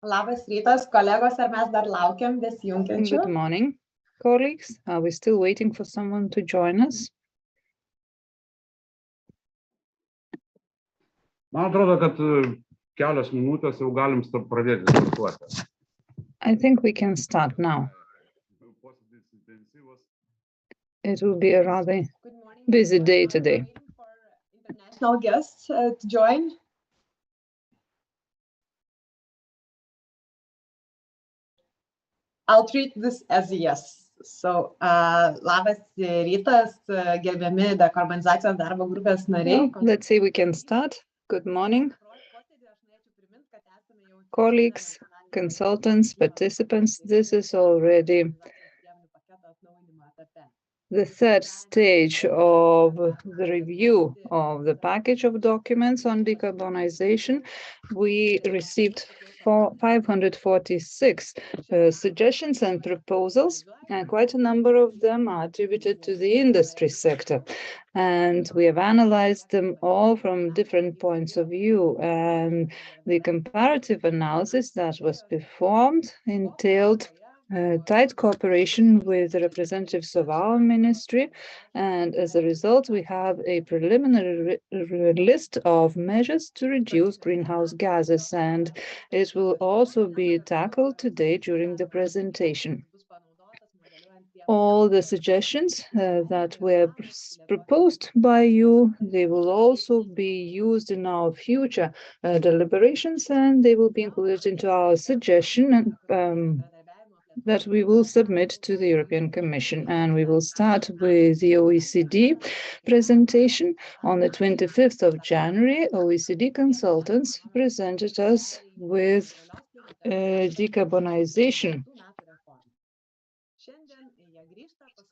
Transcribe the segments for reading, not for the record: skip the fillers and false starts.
Labas rytas, kolegos, ar mes dar laukiam besijungiančių? Good morning, colleagues. Are we still waiting for someone to join us? Man atrodo, kad kelios minutės jau galim pradėti startuoti. I think we can start now. It will be a rather busy day today. International guests to join. I'll treat this as a yes. So, labas rytas, gerbiami dekarbonizacijos darbo grupės nariai. Well, let's say we can start. Good morning, colleagues, consultants, participants. This is already the third stage of the review of the package of documents on decarbonization. We received 546 suggestions and proposals, and quite a number of them are attributed to the industry sector. And we have analyzed them all from different points of view. And the comparative analysis that was performed entailed tight cooperation with the representatives of our ministry, and as a result, we have a preliminary list of measures to reduce greenhouse gases, and it will also be tackled today during the presentation. All the suggestions that were proposed by you, they will also be used in our future deliberations, and they will be included into our suggestion that we will submit to the European Commission. And we will start with the OECD presentation. On the 25th of January, OECD consultants presented us with a decarbonization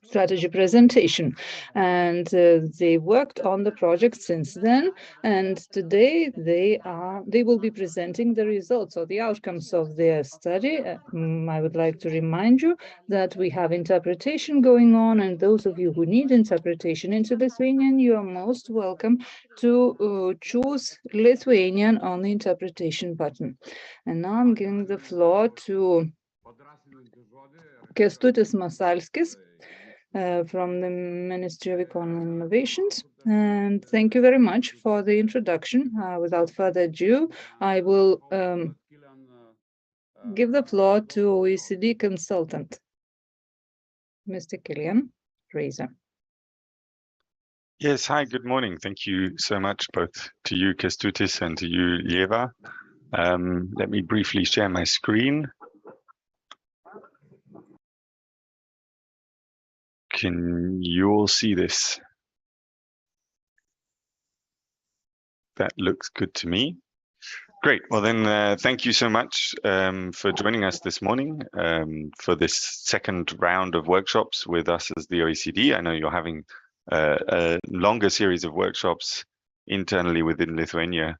strategy presentation, and they worked on the project since then, and today they will be presenting the results or the outcomes of their study. I would like to remind you that we have interpretation going on, and those of you who need interpretation into Lithuanian, you are most welcome to choose Lithuanian on the interpretation button. And now I'm giving the floor to Kęstutis Masalskis from the Ministry of Economy and Innovations. And thank you very much for the introduction. Without further ado, I will give the floor to OECD consultant, Mr. Killian Fraser. Yes, hi, good morning. Thank you so much, both to you, Kęstutis, and to you, Lieva. Let me briefly share my screen. Can you all see this? That looks good to me. Great. Well, then, thank you so much for joining us this morning for this second round of workshops with us as the OECD. I know you're having a longer series of workshops internally within Lithuania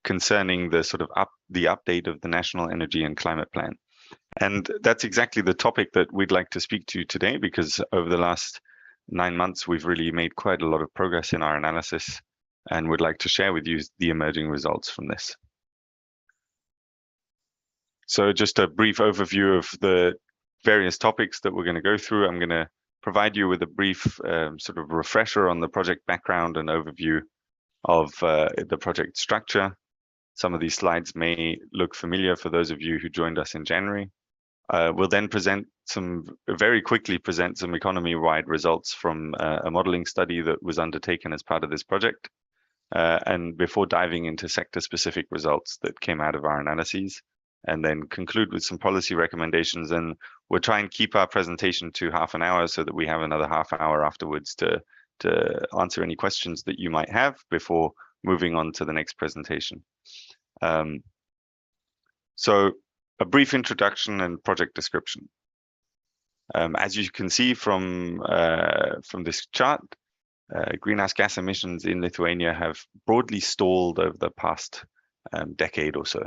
concerning the sort of the update of the National Energy and Climate Plan. And that's exactly the topic that we'd like to speak to today, because over the last 9 months, we've really made quite a lot of progress in our analysis, and would like to share with you the emerging results from this. So just a brief overview of the various topics that we're going to go through. I'm going to provide you with a brief sort of refresher on the project background and overview of the project structure. Some of these slides may look familiar for those of you who joined us in January. We'll then very quickly present some economy-wide results from a modeling study that was undertaken as part of this project, and before diving into sector-specific results that came out of our analyses, and then conclude with some policy recommendations. And we'll try and keep our presentation to half an hour so that we have another half hour afterwards to answer any questions that you might have before moving on to the next presentation. So a brief introduction and project description. As you can see from this chart, greenhouse gas emissions in Lithuania have broadly stalled over the past decade or so.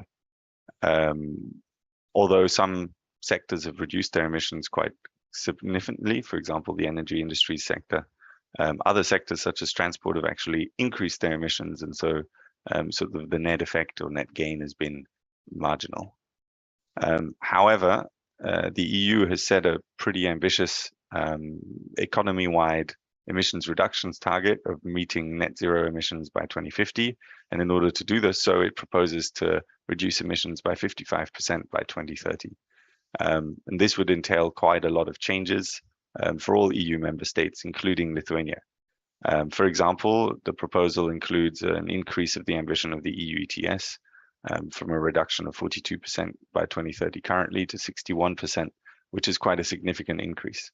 Although some sectors have reduced their emissions quite significantly, for example, the energy industry sector, other sectors such as transport have actually increased their emissions, and so the net effect or net gain has been marginal. However, the EU has set a pretty ambitious economy-wide emissions reductions target of meeting net zero emissions by 2050. And in order to do this, so it proposes to reduce emissions by 55% by 2030. And this would entail quite a lot of changes for all EU member states, including Lithuania. For example, the proposal includes an increase of the ambition of the EU ETS from a reduction of 42% by 2030 currently to 61%, which is quite a significant increase.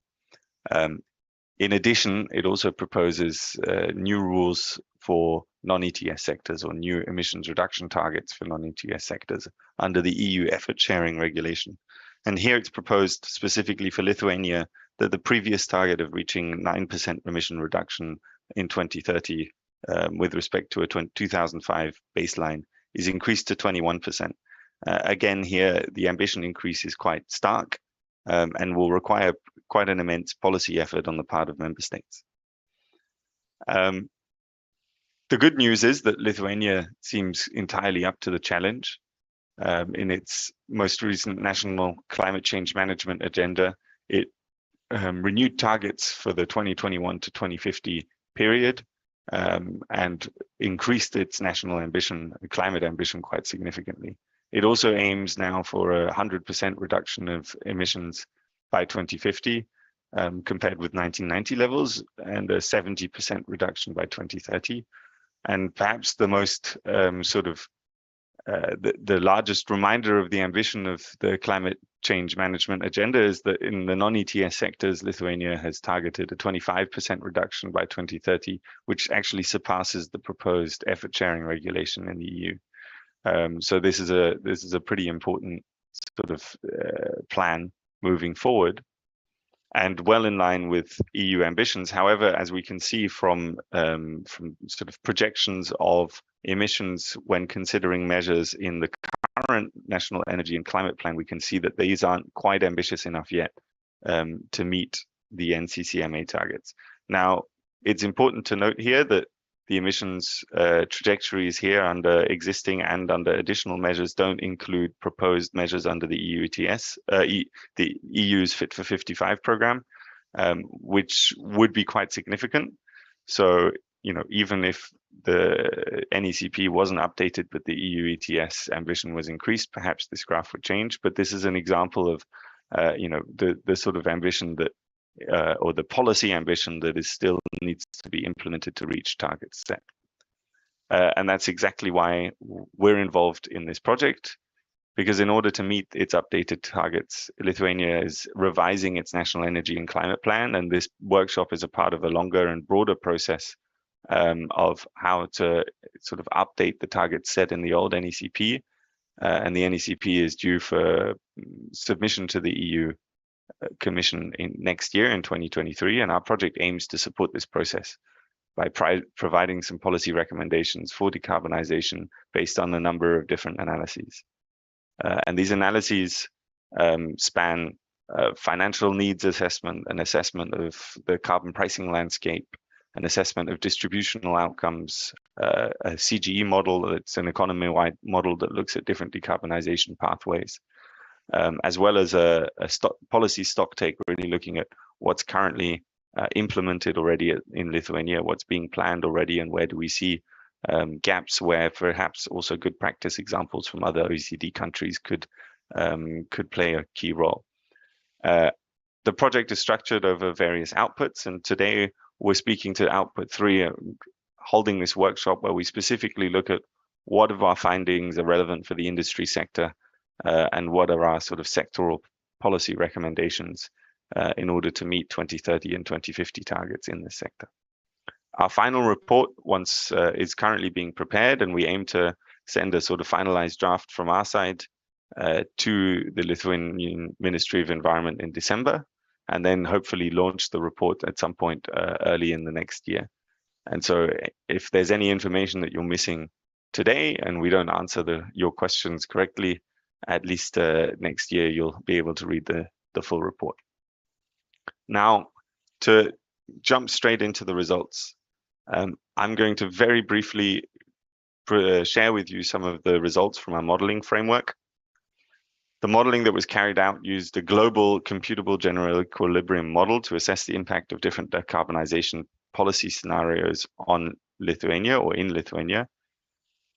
In addition, it also proposes new rules for non-ETS sectors or new emissions reduction targets for non-ETS sectors under the EU effort sharing regulation. And here it's proposed specifically for Lithuania that the previous target of reaching 9% emission reduction in 2030 with respect to a 2005 baseline is increased to 21%. Again, here the ambition increase is quite stark and will require quite an immense policy effort on the part of member states. The good news is that Lithuania seems entirely up to the challenge. In its most recent national climate change management agenda, it renewed targets for the 2021 to 2050 period and increased its national ambition, climate ambition, quite significantly. It also aims now for a 100% reduction of emissions by 2050 compared with 1990 levels and a 70% reduction by 2030. And perhaps the most the largest reminder of the ambition of the climate change management agenda is that in the non-ETS sectors, Lithuania has targeted a 25% reduction by 2030, which actually surpasses the proposed effort sharing regulation in the EU. So this is a pretty important sort of plan moving forward, and well in line with EU ambitions. However, as we can see from sort of projections of emissions when considering measures in the current National Energy and Climate Plan, we can see that these aren't quite ambitious enough yet to meet the NCCMA targets. Now, it's important to note here that the emissions trajectories here under existing and under additional measures don't include proposed measures under the EU ETS, the EU's Fit for 55 program, which would be quite significant. So, you know, even if the NECP wasn't updated, but the EU ETS ambition was increased, perhaps this graph would change. But this is an example of, you know, the sort of ambition that or the policy ambition that is still needs to be implemented to reach targets set. And that's exactly why we're involved in this project, because in order to meet its updated targets, Lithuania is revising its national energy and climate plan. And this workshop is a part of a longer and broader process of how to sort of update the targets set in the old NECP. And the NECP is due for submission to the EU Commission in next year in 2023, and our project aims to support this process by providing some policy recommendations for decarbonization based on a number of different analyses. And these analyses span financial needs assessment, an assessment of the carbon pricing landscape, an assessment of distributional outcomes, a CGE model that's an economy-wide model that looks at different decarbonization pathways, as well as a policy stock take, really looking at what's currently implemented already in Lithuania, what's being planned already, and where do we see gaps where perhaps also good practice examples from other OECD countries could play a key role. The project is structured over various outputs, and today we're speaking to output 3, holding this workshop where we specifically look at what of our findings are relevant for the industry sector and what are our sort of sectoral policy recommendations in order to meet 2030 and 2050 targets in this sector. Our final report is currently being prepared, and we aim to send a sort of finalized draft from our side to the Lithuanian Ministry of Environment in December, and then hopefully launch the report at some point early in the next year. And so if there's any information that you're missing today and we don't answer your questions correctly, at least next year you'll be able to read the full report. Now, to jump straight into the results, I'm going to very briefly share with you some of the results from our modeling framework. The modeling that was carried out used a global computable general equilibrium model to assess the impact of different decarbonization policy scenarios on Lithuania or in Lithuania.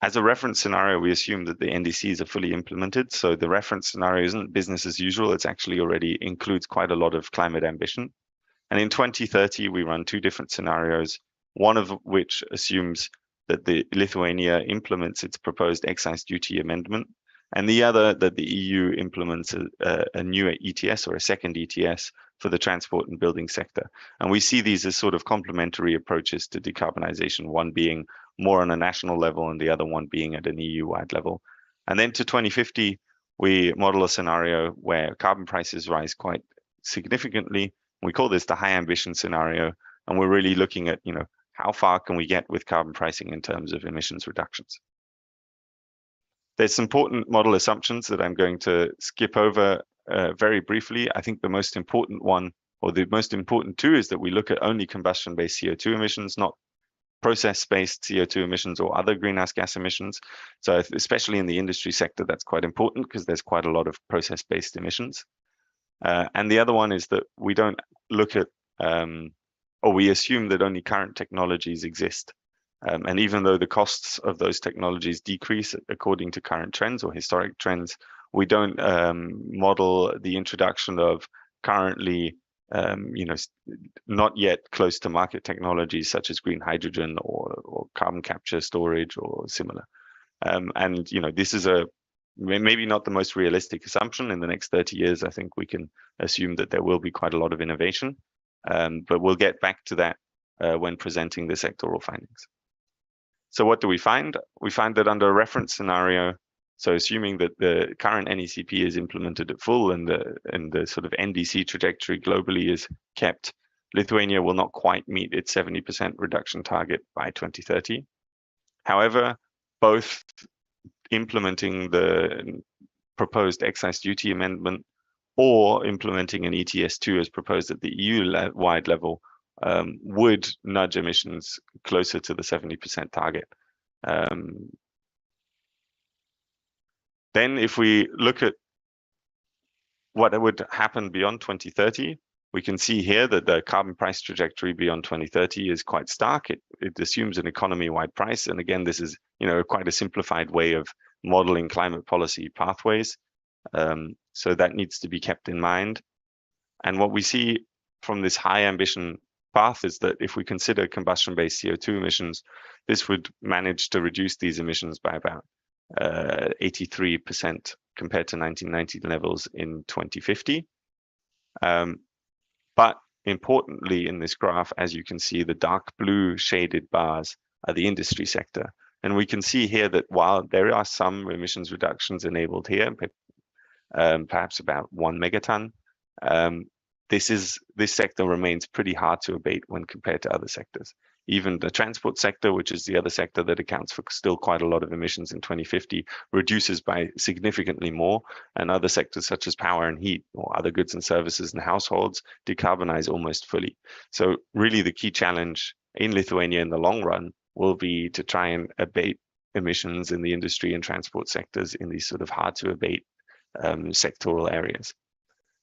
As a reference scenario, we assume that the NDCs are fully implemented. So the reference scenario isn't business as usual. It's actually already includes quite a lot of climate ambition. And in 2030, we run two different scenarios, one of which assumes that the Lithuania implements its proposed excise duty amendment, and the other that the EU implements a new ETS or a second ETS for the transport and building sector. And we see these as sort of complementary approaches to decarbonization, one being more on a national level and the other one being at an EU-wide level. And then to 2050, we model a scenario where carbon prices rise quite significantly. We call this the high ambition scenario, and we're really looking at, how far can we get with carbon pricing in terms of emissions reductions. There's some important model assumptions that I'm going to skip over very briefly. I think the most important one, or the most important two, is that we look at only combustion-based CO2 emissions, not process-based CO2 emissions or other greenhouse gas emissions. So especially in the industry sector, that's quite important because there's quite a lot of process-based emissions. And the other one is that we don't look at, or we assume that only current technologies exist. And even though the costs of those technologies decrease according to current trends or historic trends, we don't model the introduction of currently, not yet close to market technologies such as green hydrogen or carbon capture storage or similar. And this is maybe not the most realistic assumption. In the next 30 years, I think we can assume that there will be quite a lot of innovation, but we'll get back to that when presenting the sectoral findings. So what do we find? We find that under a reference scenario, so assuming that the current NECP is implemented at full and the sort of NDC trajectory globally is kept, Lithuania will not quite meet its 70% reduction target by 2030. However, both implementing the proposed excise duty amendment or implementing an ETS2 as proposed at the EU-wide level would nudge emissions closer to the 70% target. Then if we look at what would happen beyond 2030, we can see here that the carbon price trajectory beyond 2030 is quite stark. It assumes an economy-wide price. And again, this is quite a simplified way of modeling climate policy pathways. So that needs to be kept in mind. And what we see from this high ambition path is that if we consider combustion-based CO2 emissions, this would manage to reduce these emissions by about 83% compared to 1990 levels in 2050. But importantly in this graph, as you can see, the dark blue shaded bars are the industry sector. And we can see here that while there are some emissions reductions enabled here, perhaps about 1 megaton, this sector remains pretty hard to abate when compared to other sectors. Even the transport sector, which is the other sector that accounts for still quite a lot of emissions in 2050, reduces by significantly more, and other sectors such as power and heat or other goods and services and households decarbonize almost fully. So really the key challenge in Lithuania in the long run will be to try and abate emissions in the industry and transport sectors in these sort of hard to abate sectoral areas.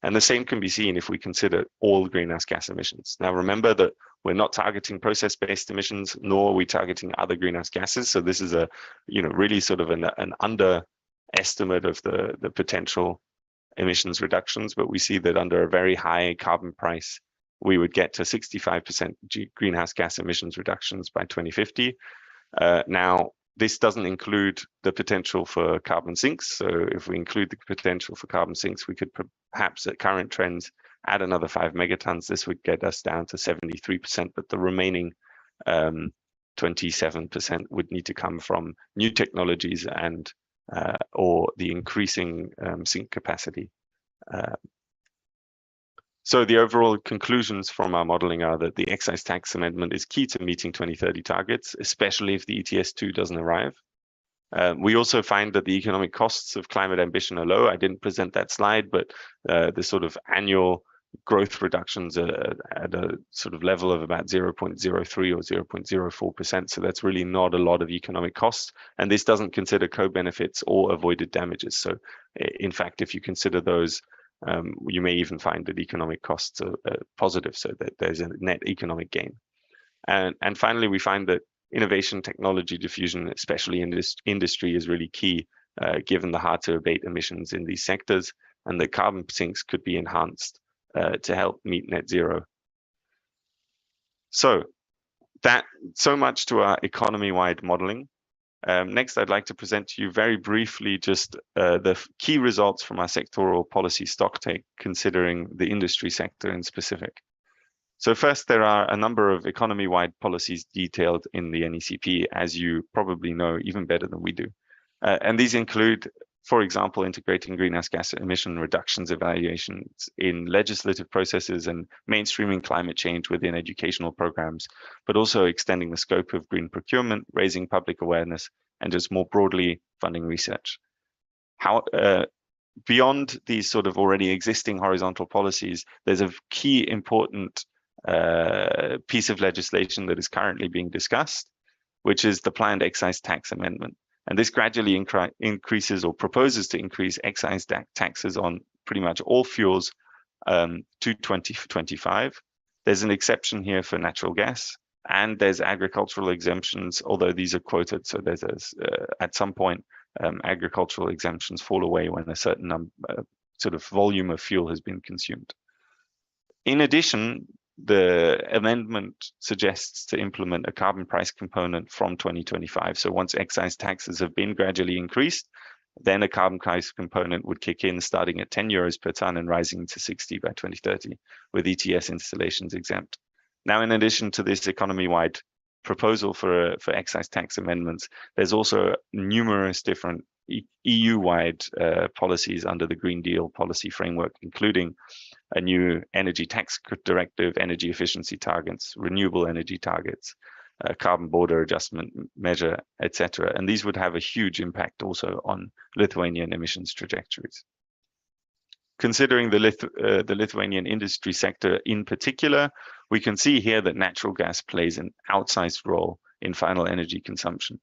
And the same can be seen if we consider all greenhouse gas emissions. Now, remember that we're not targeting process-based emissions, nor are we targeting other greenhouse gases. So this is a, really sort of an underestimate of the potential emissions reductions. But we see that under a very high carbon price, we would get to 65% greenhouse gas emissions reductions by 2050. Now, this doesn't include the potential for carbon sinks. So if we include the potential for carbon sinks, we could perhaps at current trends add another 5 megatons. This would get us down to 73%, but the remaining 27% would need to come from new technologies and or the increasing sink capacity. So the overall conclusions from our modeling are that the excise tax amendment is key to meeting 2030 targets, especially if the ETS2 doesn't arrive. We also find that the economic costs of climate ambition are low. I didn't present that slide, but the sort of annual growth reductions are at a sort of level of about 0.03 or 0.04%. So that's really not a lot of economic costs. And this doesn't consider co-benefits or avoided damages. So In fact, if you consider those, you may even find that economic costs are positive, so that there's a net economic gain. And finally, we find that innovation, technology diffusion, especially in this industry, is really key, given the hard to abate emissions in these sectors, and the carbon sinks could be enhanced to help meet net zero. So much to our economy-wide modeling. Next, I'd like to present to you very briefly just the key results from our sectoral policy stocktake, considering the industry sector in specific. So first, there are a number of economy-wide policies detailed in the NECP, as you probably know even better than we do. And these include, for example, integrating greenhouse gas emission reductions evaluations in legislative processes and mainstreaming climate change within educational programs, but also extending the scope of green procurement, raising public awareness, and just more broadly funding research. Beyond these sort of already existing horizontal policies, there's a key important piece of legislation that is currently being discussed, which is the planned excise tax amendment. And this gradually increases or proposes to increase excise taxes on pretty much all fuels to 2025. There's an exception here for natural gas, and there's agricultural exemptions, although these are quoted. So there's at some point, agricultural exemptions fall away when a certain sort of volume of fuel has been consumed. In addition, the amendment suggests to implement a carbon price component from 2025. So once excise taxes have been gradually increased, then a carbon price component would kick in, starting at 10 euros per ton and rising to 60 by 2030, with ETS installations exempt. Now, in addition to this economy-wide proposal for excise tax amendments, there's also numerous different EU-wide policies under the Green Deal policy framework, including a new energy tax directive, energy efficiency targets, renewable energy targets, carbon border adjustment measure, etc. And these would have a huge impact also on Lithuanian emissions trajectories. Considering the Lithuanian industry sector in particular, we can see here that natural gas plays an outsized role in final energy consumption.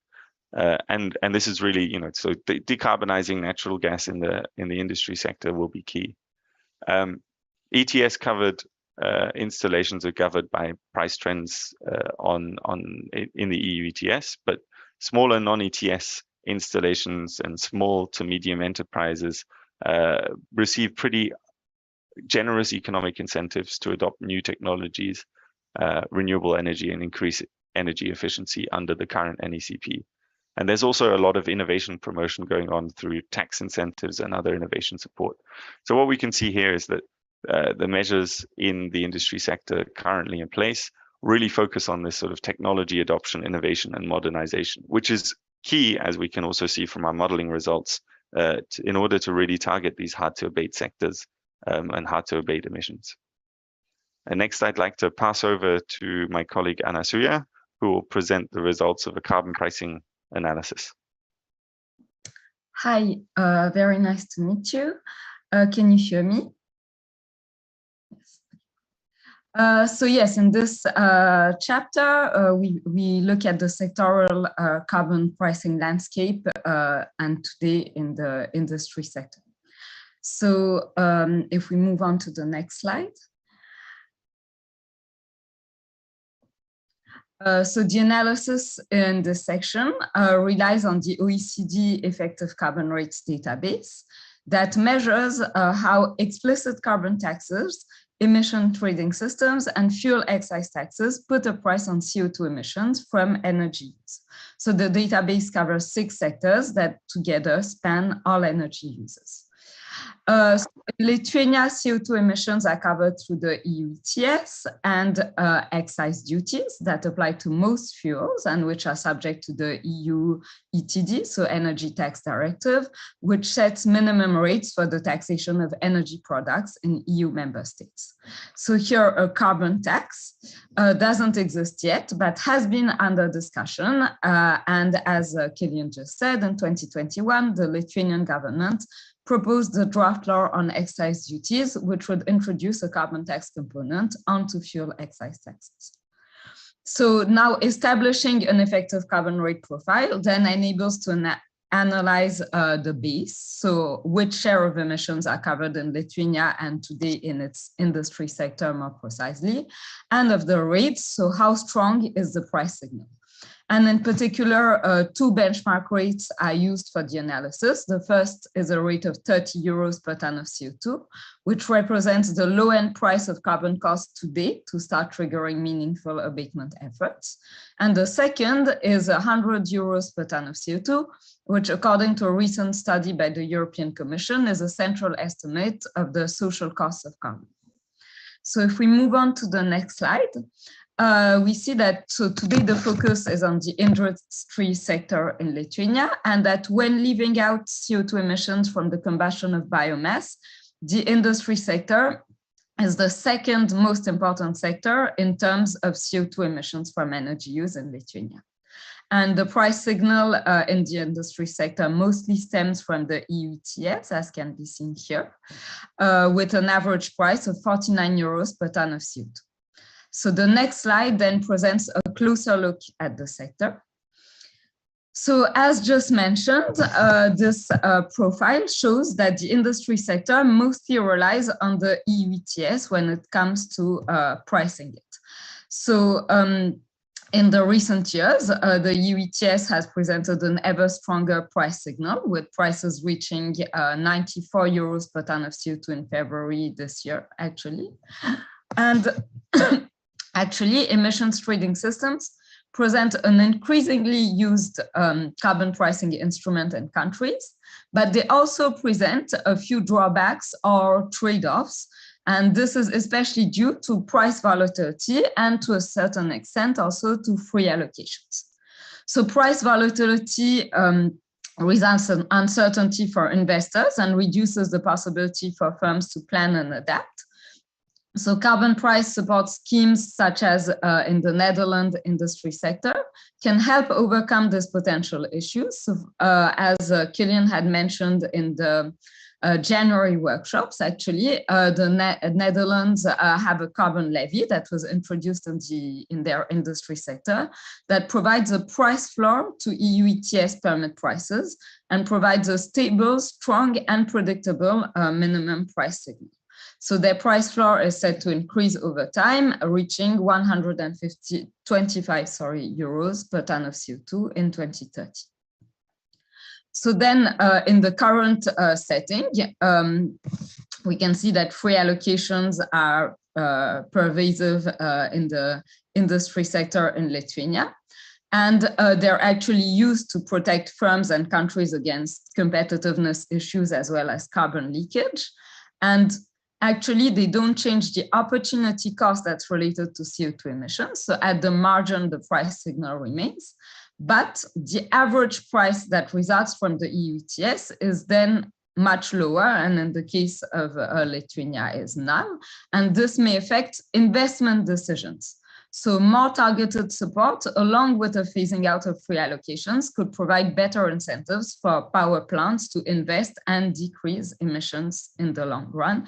And this is really, so decarbonizing natural gas in the industry sector will be key. ETS covered installations are governed by price trends in the EU ETS, but smaller non-ETS installations and small to medium enterprises receive pretty generous economic incentives to adopt new technologies, renewable energy, and increase energy efficiency under the current NECP. And there's also a lot of innovation promotion going on through tax incentives and other innovation support. So what we can see here is that the measures in the industry sector currently in place really focus on this sort of technology adoption, innovation, and modernization, which is key, as we can also see from our modeling results, in order to really target these hard to abate sectors and hard to abate emissions. And next, I'd like to pass over to my colleague Anna Suya, who will present the results of a carbon pricing analysis. Hi, very nice to meet you. Can you hear me? So yes, in this chapter, we look at the sectoral carbon pricing landscape and today in the industry sector. So if we move on to the next slide. So the analysis in this section relies on the OECD effective carbon rates database that measures how explicit carbon taxes, emission trading systems, and fuel excise taxes put a price on CO2 emissions from energy use. So the database covers 6 sectors that together span all energy uses. So Lithuania CO2 emissions are covered through the EU ETS and excise duties that apply to most fuels and which are subject to the EU ETD, so Energy Tax Directive, which sets minimum rates for the taxation of energy products in EU member states. So here a carbon tax doesn't exist yet, but has been under discussion. And as Killian just said, in 2021, the Lithuanian government proposed the draft law on excise duties, which would introduce a carbon tax component onto fuel excise taxes. So now establishing an effective carbon rate profile then enables to analyze the base, so which share of emissions are covered in Lithuania and today in its industry sector more precisely, and of the rates, so how strong is the price signal. And in particular, two benchmark rates are used for the analysis. The first is a rate of 30 euros per ton of CO2, which represents the low-end price of carbon cost today to start triggering meaningful abatement efforts. And the second is 100 euros per ton of CO2, which according to a recent study by the European Commission is a central estimate of the social costs of carbon. So if we move on to the next slide, we see that today the focus is on the industry sector in Lithuania, and that when leaving out CO2 emissions from the combustion of biomass, the industry sector is the second most important sector in terms of CO2 emissions from energy use in Lithuania. And the price signal in the industry sector mostly stems from the EU ETS, as can be seen here, with an average price of 49 euros per ton of CO2. So the next slide then presents a closer look at the sector. So as just mentioned, this profile shows that the industry sector mostly relies on the EU ETS when it comes to pricing it. So in the recent years, the EU ETS has presented an ever stronger price signal, with prices reaching 94 euros per ton of CO2 in February this year, actually. And actually, emissions trading systems present an increasingly used carbon pricing instrument in countries, but they also present a few drawbacks or trade-offs. And this is especially due to price volatility and to a certain extent also to free allocations. So price volatility results in uncertainty for investors and reduces the possibility for firms to plan and adapt. So carbon price support schemes, such as in the Netherlands industry sector, can help overcome these potential issues. So, as Killian had mentioned in the January workshops, actually, the Netherlands have a carbon levy that was introduced in their industry sector that provides a price floor to EU ETS permit prices and provides a stable, strong, and predictable minimum price signal. So their price floor is set to increase over time, reaching 125 euros per ton of CO2 in 2030. So then in the current setting, we can see that free allocations are pervasive in the industry sector in Lithuania. And they're actually used to protect firms and countries against competitiveness issues as well as carbon leakage. And actually, they don't change the opportunity cost that's related to CO2 emissions. So at the margin, the price signal remains. But the average price that results from the EU ETS is then much lower, and in the case of Lithuania is none. And this may affect investment decisions. So more targeted support, along with a phasing out of free allocations, could provide better incentives for power plants to invest and decrease emissions in the long run.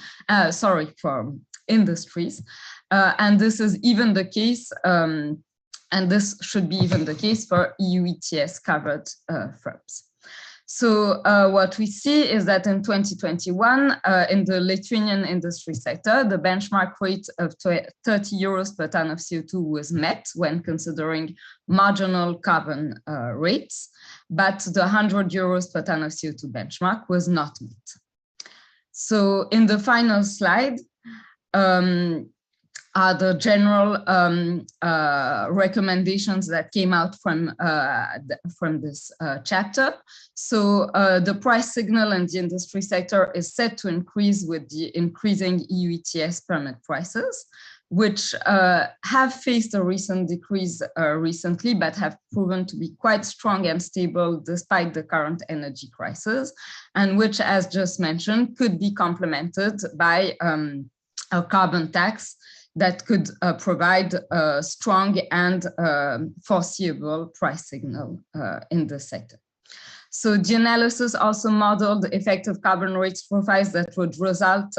For industries. And this is even the case, and this should be even the case for EU ETS covered firms. So what we see is that in 2021, in the Lithuanian industry sector, the benchmark rate of 30 euros per ton of CO2 was met when considering marginal carbon rates, but the 100 euros per ton of CO2 benchmark was not met. So in the final slide, are the general recommendations that came out from this chapter. So the price signal in the industry sector is set to increase with the increasing EU ETS permit prices, which have faced a recent decrease recently, but have proven to be quite strong and stable despite the current energy crisis, and which, as just mentioned, could be complemented by a carbon tax that could provide a strong and foreseeable price signal in the sector. So the analysis also modeled effective carbon rates profiles that would result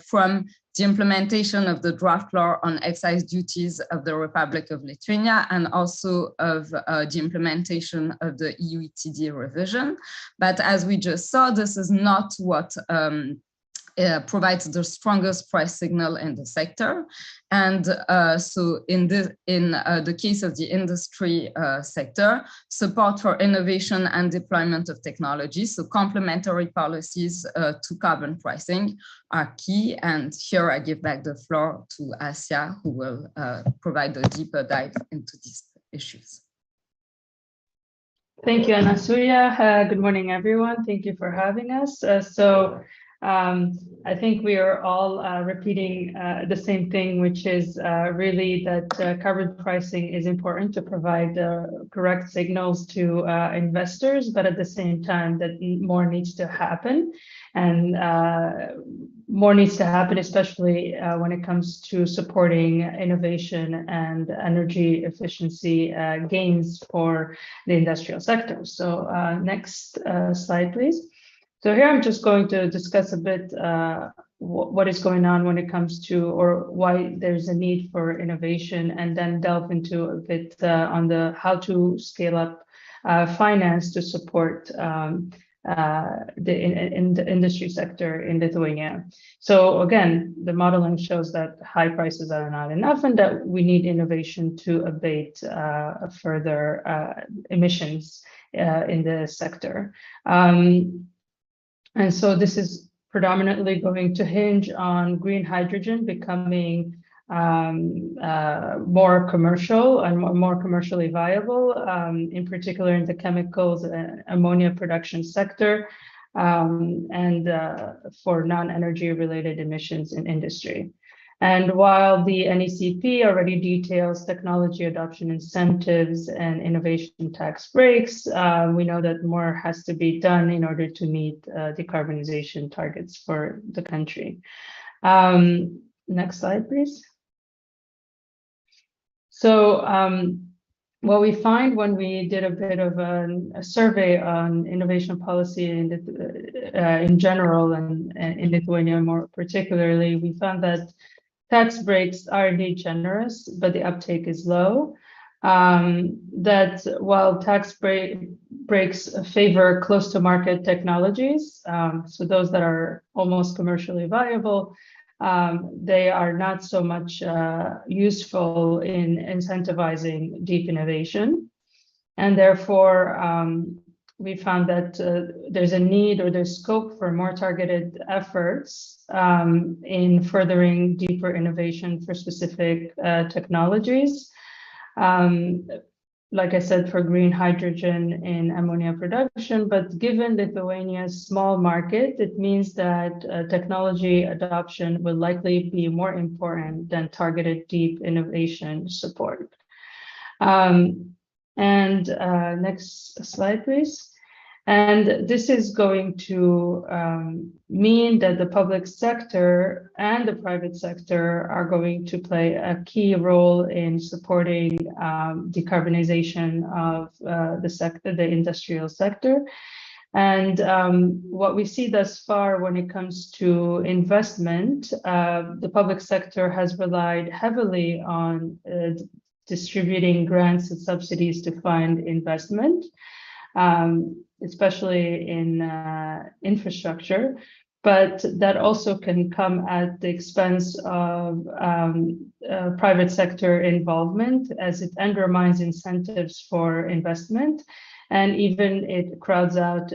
from the implementation of the draft law on excise duties of the Republic of Lithuania, and also of the implementation of the EU ETD revision. But as we just saw, this is not what provides the strongest price signal in the sector. And so in the case of the industry sector, support for innovation and deployment of technology, so complementary policies to carbon pricing are key. And here I give back the floor to Asia, who will provide a deeper dive into these issues. Thank you, Anasuya. Good morning, everyone. Thank you for having us. I think we are all repeating the same thing, which is really that carbon pricing is important to provide correct signals to investors, but at the same time that more needs to happen, and more needs to happen, especially when it comes to supporting innovation and energy efficiency gains for the industrial sector. So next slide, please. So here I'm just going to discuss a bit what is going on when it comes to, or why there's a need for innovation, and then delve into a bit on the how to scale up finance to support the industry sector in Lithuania. So again, the modeling shows that high prices are not enough, and that we need innovation to abate further emissions in the sector. And so this is predominantly going to hinge on green hydrogen becoming more commercial and more commercially viable, in particular in the chemicals and ammonia production sector, and for non-energy related emissions in industry. And while the NECP already details technology adoption incentives and innovation tax breaks, we know that more has to be done in order to meet decarbonization targets for the country. Next slide, please. So what we find when we did a bit of a survey on innovation policy in general, and in Lithuania more particularly, we found that tax breaks are indeed generous, but the uptake is low. That while tax breaks favor close to market technologies, so those that are almost commercially viable, they are not so much useful in incentivizing deep innovation. And therefore, we found that there's a need, or there's scope for more targeted efforts in furthering deeper innovation for specific technologies. Like I said, for green hydrogen in ammonia production, but given Lithuania's small market, it means that technology adoption will likely be more important than targeted deep innovation support. Next slide, please. And this is going to mean that the public sector and the private sector are going to play a key role in supporting decarbonization of the industrial sector. And what we see thus far when it comes to investment, the public sector has relied heavily on distributing grants and subsidies to fund investment, especially in infrastructure, but that also can come at the expense of private sector involvement, as it undermines incentives for investment, and even it crowds out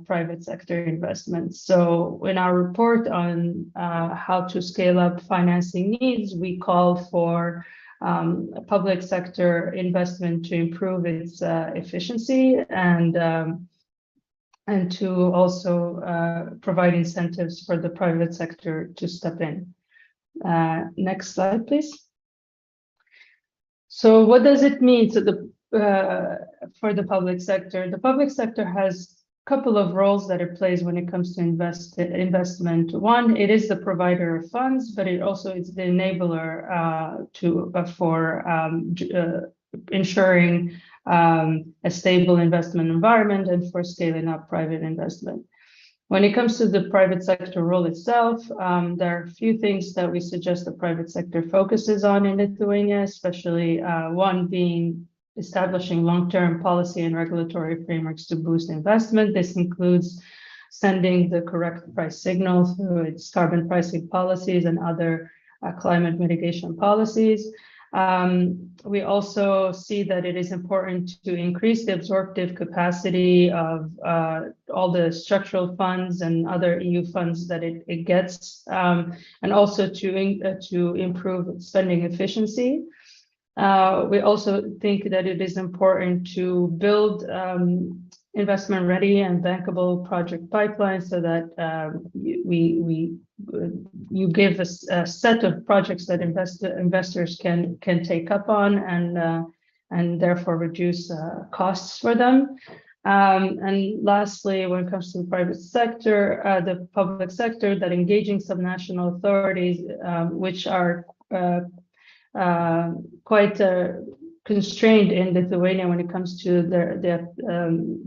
private sector investments. So in our report on how to scale up financing needs, we call for public sector investment to improve its efficiency, and to also provide incentives for the private sector to step in. Next slide, please. So what does it mean to for the public sector? The public sector has a couple of roles that it plays when it comes to investment. One, it is the provider of funds, but it also is the enabler for ensuring a stable investment environment and for scaling up private investment. When it comes to the private sector role itself, there are a few things that we suggest the private sector focuses on in Lithuania, especially one being establishing long-term policy and regulatory frameworks to boost investment. This includes sending the correct price signal through its carbon pricing policies and other climate mitigation policies. We also see that it is important to increase the absorptive capacity of all the structural funds and other EU funds that it gets, and also to improve spending efficiency. We also think that it is important to build investment ready and bankable project pipelines so that you give a set of projects that investors can take up on and therefore reduce costs for them. And lastly, when it comes to the private sector, the public sector, that engaging subnational authorities, which are quite constrained in Lithuania when it comes to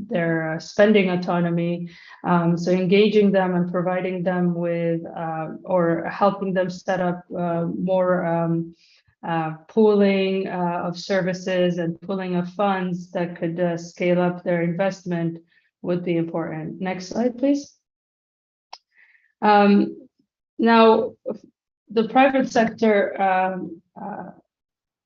their spending autonomy. So engaging them and providing them with or helping them set up more pooling of services and pooling of funds that could scale up their investment would be important. Next slide, please. Now, the private sector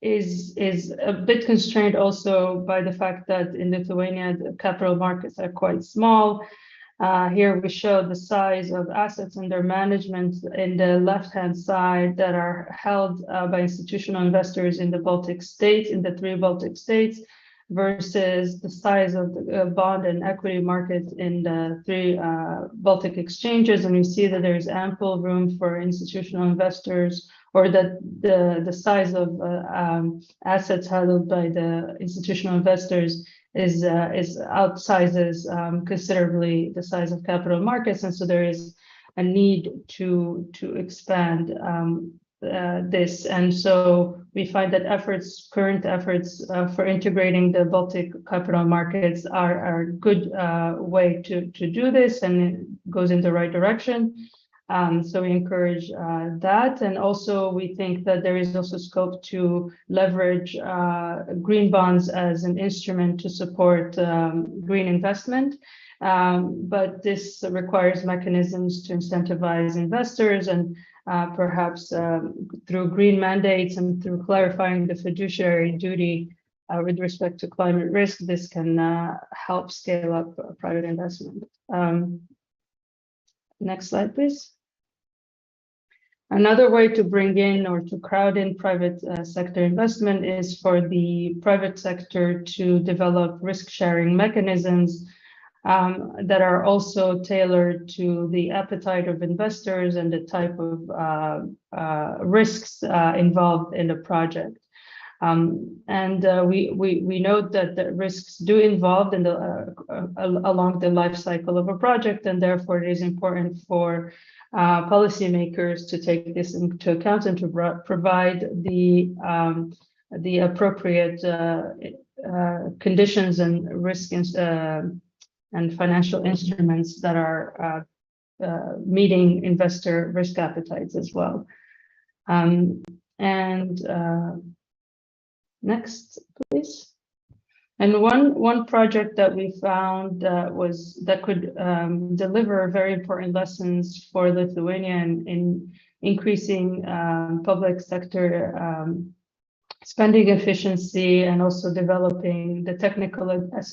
is a bit constrained also by the fact that in Lithuania, the capital markets are quite small. Here we show the size of assets under management in the left-hand side that are held by institutional investors in the Baltic states, in the 3 Baltic states, versus the size of the bond and equity market in the 3 Baltic exchanges. And you see that there is ample room for institutional investors, or that the size of assets held by the institutional investors is outsizes considerably the size of capital markets, and so there is a need to expand this. And so we find that current efforts for integrating the Baltic capital markets are a good way to do this, and it goes in the right direction. So we encourage that. And also we think that there is also scope to leverage green bonds as an instrument to support green investment. But this requires mechanisms to incentivize investors, and perhaps through green mandates and through clarifying the fiduciary duty with respect to climate risk, this can help scale up private investment. Next slide, please. Another way to bring in or to crowd in private sector investment is for the private sector to develop risk-sharing mechanisms that are also tailored to the appetite of investors and the type of risks involved in the project. We note that the risks do involved in along the life cycle of a project, and therefore it is important for policymakers to take this into account and to provide the appropriate conditions and risk and financial instruments that are meeting investor risk appetites as well. Next, please. And one project that we found that could deliver very important lessons for Lithuania in increasing public sector spending efficiency, and also developing the technical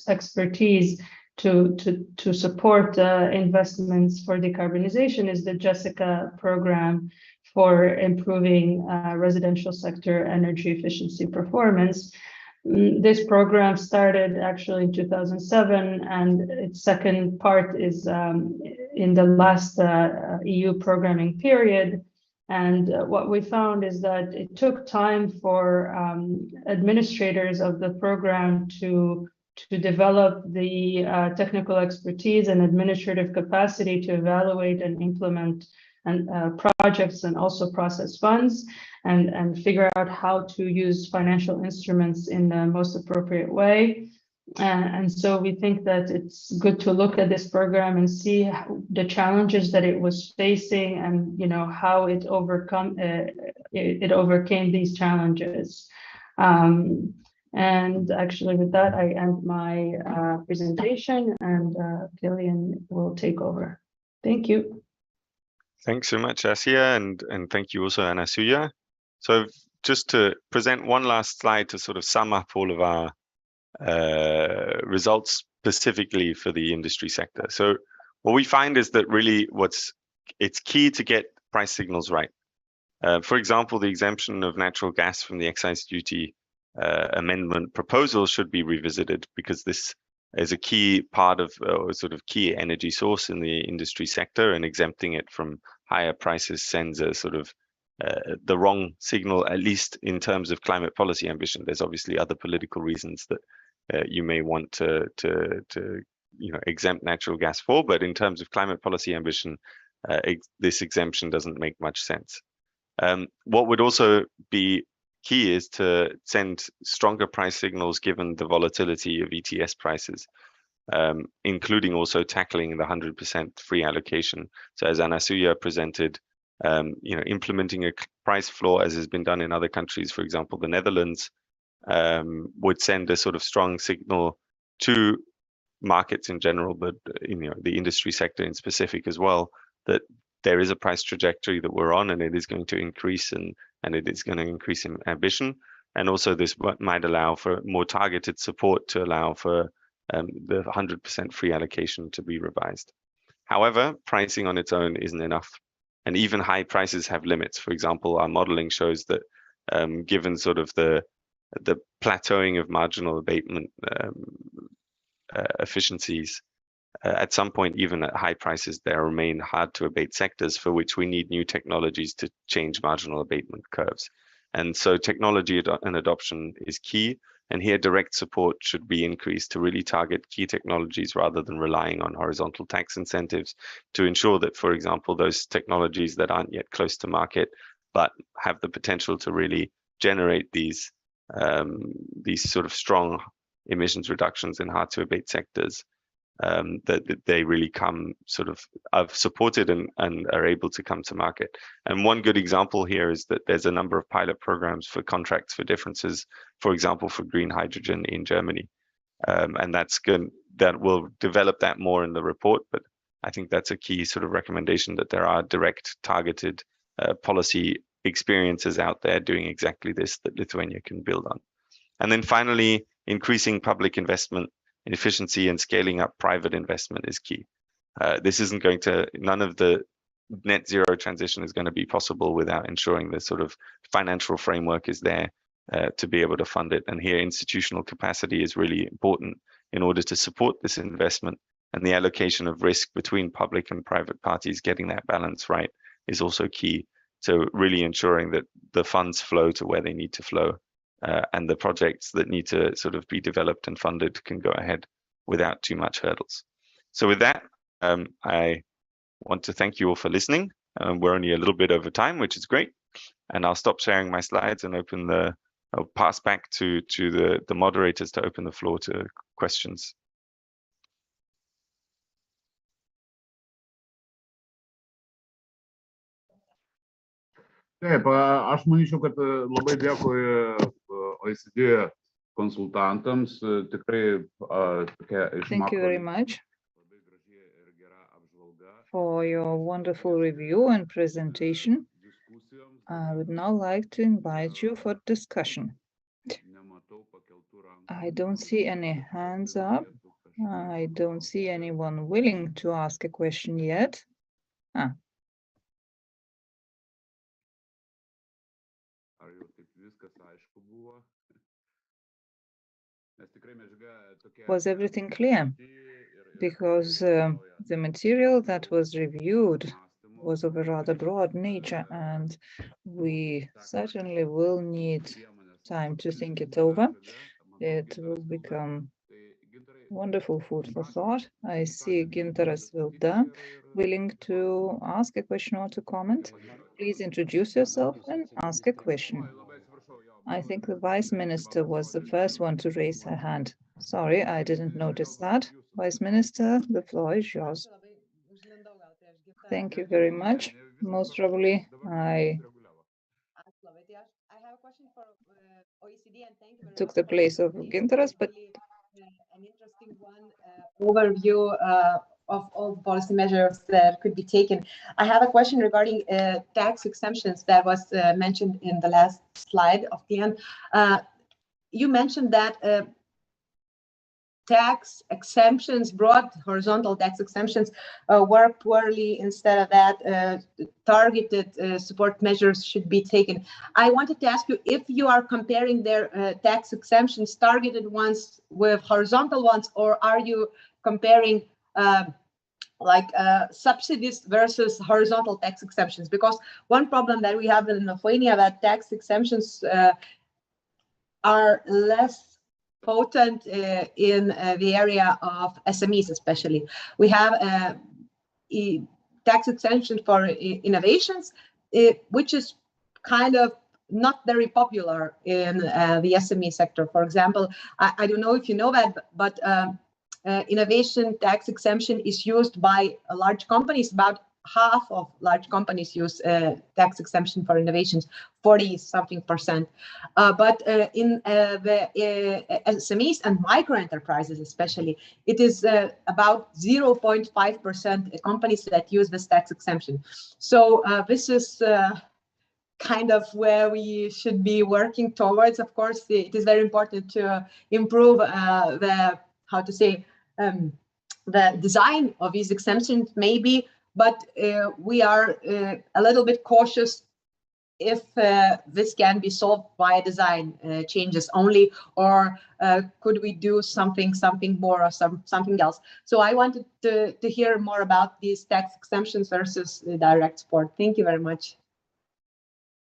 expertise to support investments for decarbonization, is the Jessica program for improving residential sector energy efficiency performance. This program started actually in 2007, and its second part is in the last EU programming period. And what we found is that it took time for administrators of the program to develop the technical expertise and administrative capacity to evaluate and implement projects and also process funds, and figure out how to use financial instruments in the most appropriate way. And so we think that it's good to look at this program and see the challenges that it was facing, and how it overcame these challenges. And actually, with that, I end my presentation, and Gillian will take over. Thank you. Thanks so much, Asia, and thank you also, Anasuya. So just to present one last slide to sort of sum up all of our results specifically for the industry sector. So what we find is that really it's key to get price signals right. For example, the exemption of natural gas from the excise duty amendment proposal should be revisited, because this is a key part of sort of key energy source in the industry sector, and exempting it from higher prices sends a sort of the wrong signal, at least in terms of climate policy ambition. There's obviously other political reasons that you may want to exempt natural gas for, but in terms of climate policy ambition, this exemption doesn't make much sense. What would also be key is to send stronger price signals given the volatility of ETS prices, including also tackling the 100% free allocation. So as Anasuya presented, implementing a price floor, as has been done in other countries, for example, the Netherlands, would send a sort of strong signal to markets in general, but the industry sector in specific as well, that there is a price trajectory that we're on, and it is going to increase, and it is going to increase in ambition. And also this might allow for more targeted support to allow for the 100% free allocation to be revised. However, pricing on its own isn't enough, and even high prices have limits. For example, our modeling shows that given sort of the plateauing of marginal abatement efficiencies, at some point, even at high prices, there remain hard to abate sectors for which we need new technologies to change marginal abatement curves. And so technology and adoption is key. And here direct support should be increased to really target key technologies rather than relying on horizontal tax incentives, to ensure that, for example, those technologies that aren't yet close to market, but have the potential to really generate these sort of strong emissions reductions in hard to abate sectors, that they really come sort of supported and are able to come to market. And one good example here is that there's a number of pilot programs for contracts for differences, for example, for green hydrogen in Germany. And that's good. That will develop that more in the report, but I think that's a key sort of recommendation, that there are direct targeted policy experiences out there doing exactly this that Lithuania can build on. And then finally, increasing public investment in efficiency and scaling up private investment is key. This isn't going to, none of the net zero transition is going to be possible without ensuring the sort of financial framework is there to be able to fund it. And here institutional capacity is really important in order to support this investment, and the allocation of risk between public and private parties, getting that balance right, is also key. So really ensuring that the funds flow to where they need to flow, and the projects that need to sort of be developed and funded can go ahead without too much hurdles. So with that, I want to thank you all for listening. We're only a little bit over time, which is great. And I'll stop sharing my slides and I'll pass back to the moderators to open the floor to questions. Taip, aš manyčiau, kad labai dėkui Oecd konsultantams, tikrai tokia išmokta. Thank you very much for your wonderful review and presentation. I would now like to invite you for discussion. I don't see any hands up. I don't see anyone willing to ask a question yet. Was everything clear? Because the material that was reviewed was of a rather broad nature, and we certainly will need time to think it over. It will become wonderful food for thought. I see Gintaras Vilda willing to ask a question or to comment. Please introduce yourself and ask a question. I think the Vice Minister was the first one to raise her hand. Sorry, I didn't notice that. Vice Minister, the floor is yours. Thank you very much. Most probably, I have a question for OECD, and thank you very took much the for place of Gintaras, but an interesting one overview of all the policy measures that could be taken. I have a question regarding tax exemptions that was mentioned in the last slide of the end. You mentioned that tax exemptions, broad horizontal tax exemptions, work poorly. Instead of that, targeted support measures should be taken. I wanted to ask you if you are comparing their tax exemptions, targeted ones with horizontal ones, or are you comparing subsidies versus horizontal tax exemptions? Because one problem that we have in Lithuania, that tax exemptions are less potent in the area of SMEs, especially. We have a tax exemption for innovations, which is kind of not very popular in the SME sector. For example, I don't know if you know that, but innovation tax exemption is used by large companies. About half of large companies use tax exemption for innovations, 40-something%. But in the SMEs and micro enterprises, especially, it is about 0.5% companies that use this tax exemption. So this is kind of where we should be working towards. Of course, it is very important to improve the design of these exemptions, maybe, but we are a little bit cautious if this can be solved by design changes only, or could we do something more or something else? So I wanted to hear more about these tax exemptions versus direct support. Thank you very much.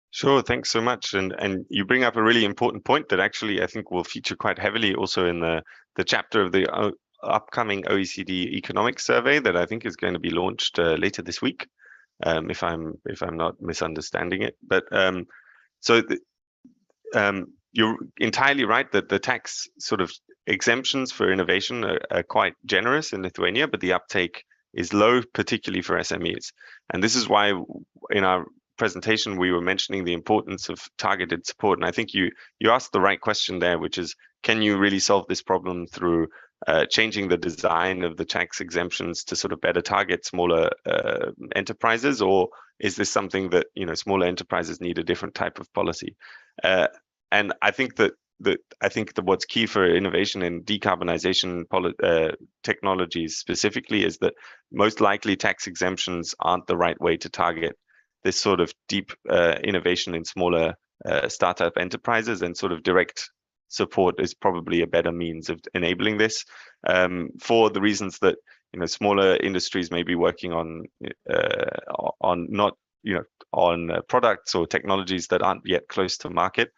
Sure, thanks so much. And you bring up a really important point that actually I think will feature quite heavily also in the chapter of the upcoming OECD economic survey that I think is going to be launched later this week, if I'm not misunderstanding it. But you're entirely right that the tax sort of exemptions for innovation are quite generous in Lithuania, but the uptake is low, particularly for SMEs. And this is why in our presentation we were mentioning the importance of targeted support. And I think you asked the right question there, which is, can you really solve this problem through changing the design of the tax exemptions to sort of better target smaller enterprises, or is this something that smaller enterprises need a different type of policy? And I think that what's key for innovation and decarbonization technologies specifically is that most likely tax exemptions aren't the right way to target this sort of deep innovation in smaller startup enterprises, and sort of direct support is probably a better means of enabling this, for the reasons that smaller industries may be working on products or technologies that aren't yet close to market,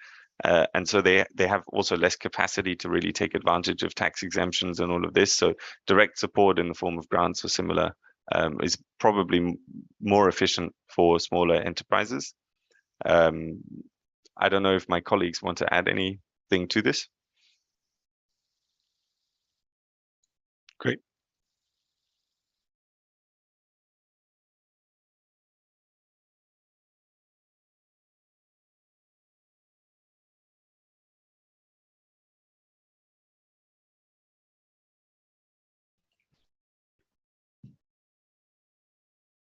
and so they have also less capacity to really take advantage of tax exemptions and all of this. So direct support in the form of grants or similar is probably more efficient for smaller enterprises. I don't know if my colleagues want to add anything to this. Great.